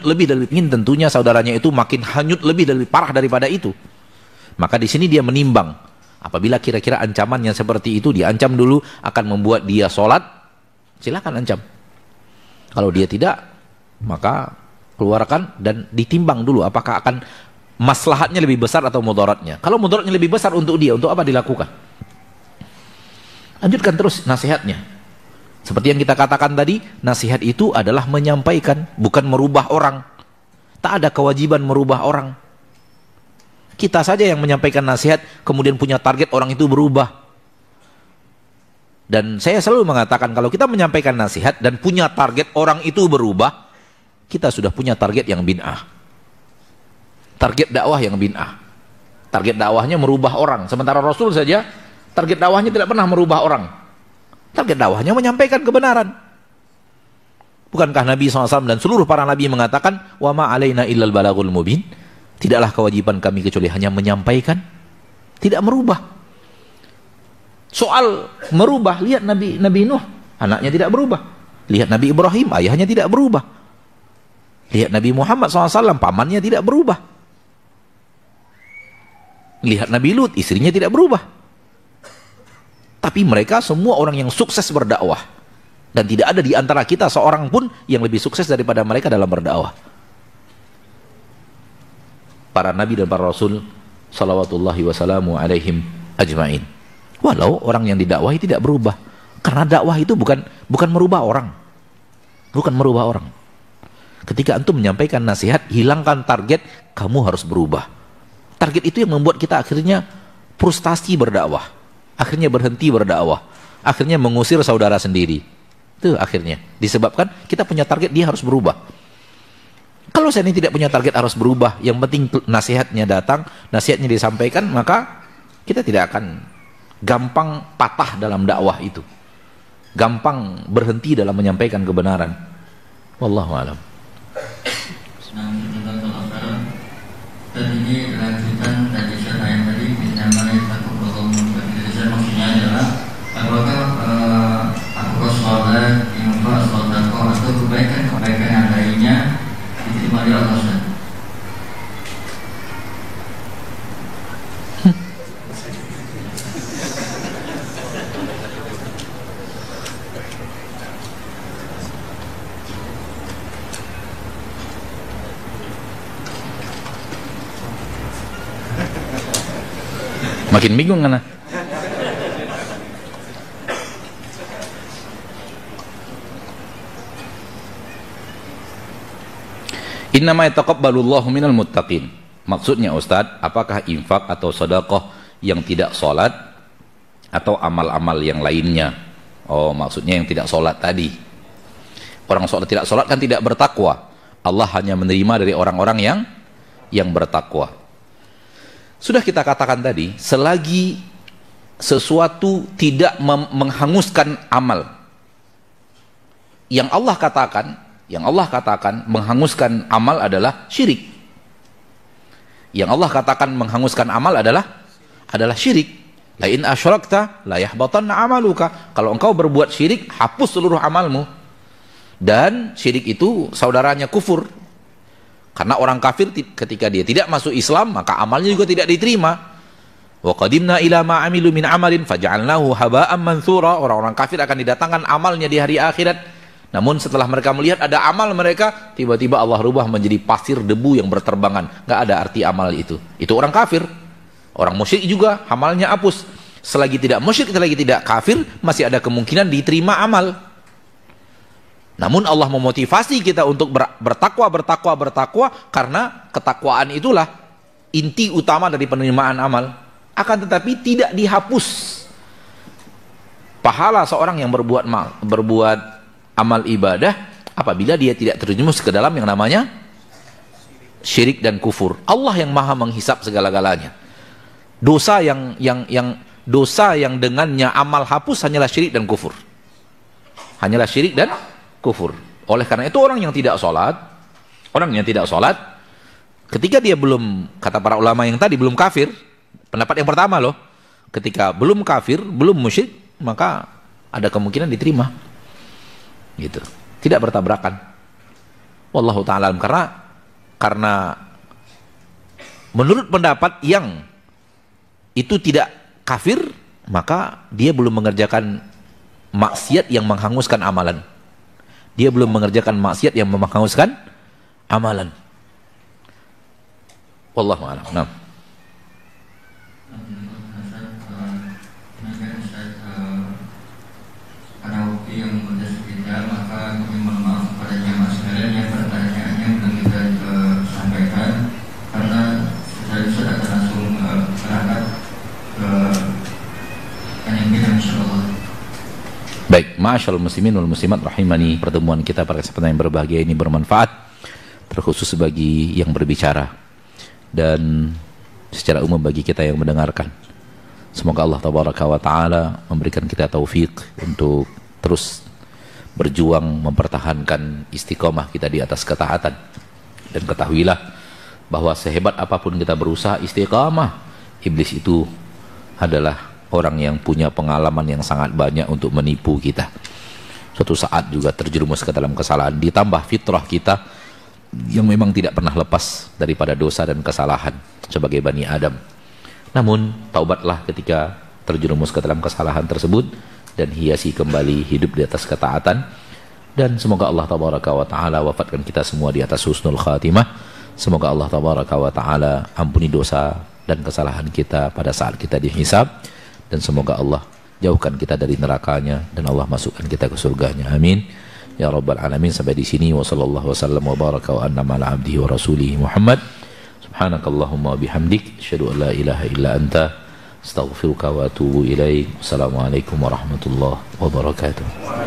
lebih dari parah daripada itu. Maka di sini dia menimbang. Apabila kira-kira ancaman yang seperti itu diancam dulu akan membuat dia sholat, silakan ancam. Kalau dia tidak, maka keluarkan dan ditimbang dulu apakah akan maslahatnya lebih besar atau mudaratnya. Kalau mudaratnya lebih besar untuk dia, untuk apa dilakukan? Lanjutkan terus nasihatnya. Seperti yang kita katakan tadi, nasihat itu adalah menyampaikan, bukan merubah orang. Tak ada kewajiban merubah orang. Kita saja yang menyampaikan nasihat, kemudian punya target orang itu berubah. Dan saya selalu mengatakan, kalau kita menyampaikan nasihat dan punya target orang itu berubah, kita sudah punya target yang bid'ah. Target dakwah yang bid'ah. Target dakwahnya merubah orang. Sementara Rasul saja, target dakwahnya tidak pernah merubah orang. Target dakwahnya menyampaikan kebenaran. Bukankah Nabi SAW dan seluruh para Nabi mengatakan, wa ma alaina illal balagul mubin, tidaklah kewajiban kami kecuali hanya menyampaikan. tidak merubah. Soal merubah, lihat Nabi Nuh, anaknya tidak berubah. Lihat Nabi Ibrahim, ayahnya tidak berubah. Lihat Nabi Muhammad SAW, pamannya tidak berubah. Lihat Nabi Lut, istrinya tidak berubah. Tapi mereka semua orang yang sukses berdakwah. Dan tidak ada di antara kita seorang pun yang lebih sukses daripada mereka dalam berdakwah. Para nabi dan para rasul salawatullahi wassalamu alaihim ajmain. Walau orang yang didakwahi tidak berubah. Karena dakwah itu bukan merubah orang. Bukan merubah orang. Ketika antum menyampaikan nasihat, hilangkan target, kamu harus berubah. Target itu yang membuat kita akhirnya frustasi berdakwah. Akhirnya berhenti berdakwah. Akhirnya mengusir saudara sendiri. Itu akhirnya. Disebabkan kita punya target, dia harus berubah. Kalau saya ini tidak punya target harus berubah, yang penting nasihatnya datang, nasihatnya disampaikan, maka kita tidak akan gampang patah dalam dakwah itu. Gampang berhenti dalam menyampaikan kebenaran. Wallahu a'lam. Dan ini lanjutan dari cerita yang tadi, maksudnya adalah apakah sholat, infak, sedekah atau kebaikan yang lainnya diterima oleh Allah SWT. Makin bingung kan? Innama yataqabbalullahu minal muttaqin. Maksudnya Ustadz, apakah infak atau sedekah yang tidak sholat atau amal-amal yang lainnya? Oh, maksudnya yang tidak sholat tadi. Orang sholat tidak sholat kan tidak bertakwa. Allah hanya menerima dari orang-orang yang bertakwa. Sudah kita katakan tadi, selagi sesuatu tidak menghanguskan amal, yang Allah katakan menghanguskan amal adalah syirik. Yang Allah katakan menghanguskan amal adalah syirik. La in asyrakta la yahbatanna amaluka. Kalau engkau berbuat syirik, hapus seluruh amalmu. Dan syirik itu saudaranya kufur. Karena orang kafir ketika dia tidak masuk Islam, maka amalnya juga tidak diterima. Wa qadimna ila ma amilu min amalin faj'alnahu haba'an manthura. Orang-orang kafir akan didatangkan amalnya di hari akhirat. Namun setelah mereka melihat ada amal mereka, tiba-tiba Allah rubah menjadi pasir debu yang berterbangan. Nggak ada arti amal itu. Itu orang kafir. Orang musyrik juga amalnya hapus. Selagi tidak musyrik, selagi tidak kafir, masih ada kemungkinan diterima amal. Namun Allah memotivasi kita untuk bertakwa karena ketakwaan itulah inti utama dari penerimaan amal. Akan tetapi tidak dihapus pahala seorang yang berbuat amal ibadah apabila dia tidak terjerumus ke dalam yang namanya syirik dan kufur. Allah yang maha menghisap segala-galanya. Dosa yang dengannya amal hapus hanyalah syirik dan kufur. Hanyalah syirik dan kufur. Oleh karena itu orang yang tidak sholat, ketika dia belum, kata para ulama yang tadi, belum kafir, pendapat yang pertama loh, ketika belum kafir, belum musyrik, maka ada kemungkinan diterima. Gitu. Tidak bertabrakan. Wallahu ta'ala alam. Karena menurut pendapat yang itu tidak kafir, maka dia belum mengerjakan maksiat yang menghanguskan amalan. Dia belum mengerjakan maksiat yang menghanguskan amalan. Wallahu a'lam. Nah. Karena waktu yang mudah kita, maka kami mohon maaf kepada jemaah sekalian yang pertanyaannya belum kita sampaikan, karena sudah langsung berangkat ke penyampaian insyaallah. Baik, ma'asyarul muslimin wal muslimat rahimani, pertemuan kita pada kesempatan yang berbahagia ini bermanfaat, terkhusus bagi yang berbicara dan secara umum bagi kita yang mendengarkan. Semoga Allah tabaraka wa ta'ala memberikan kita taufik untuk terus berjuang mempertahankan istiqomah kita di atas ketaatan. Dan ketahuilah bahwa sehebat apapun kita berusaha istiqamah, iblis itu adalah orang yang punya pengalaman yang sangat banyak untuk menipu kita. Suatu saat juga terjerumus ke dalam kesalahan, ditambah fitrah kita yang memang tidak pernah lepas daripada dosa dan kesalahan sebagai Bani Adam. Namun taubatlah ketika terjerumus ke dalam kesalahan tersebut dan hiasi kembali hidup di atas ketaatan. Dan semoga Allah tabaraka wa ta'ala wafatkan kita semua di atas husnul khatimah. Semoga Allah tabaraka wa ta'ala ampuni dosa dan kesalahan kita pada saat kita dihisab, dan semoga Allah jauhkan kita dari nerakanya dan Allah masukkan kita ke surganya. Amin ya rabbal alamin. Sampai di sini, wa sallallahu wasallam wa baraka wa annama ala abdihi wa rasulihi Muhammad. Subhanakallahumma wa bihamdik, asyhadu an la ilaha illa anta, astaghfiruka wa atubu ilaik. Assalamualaikum warahmatullahi wabarakatuh.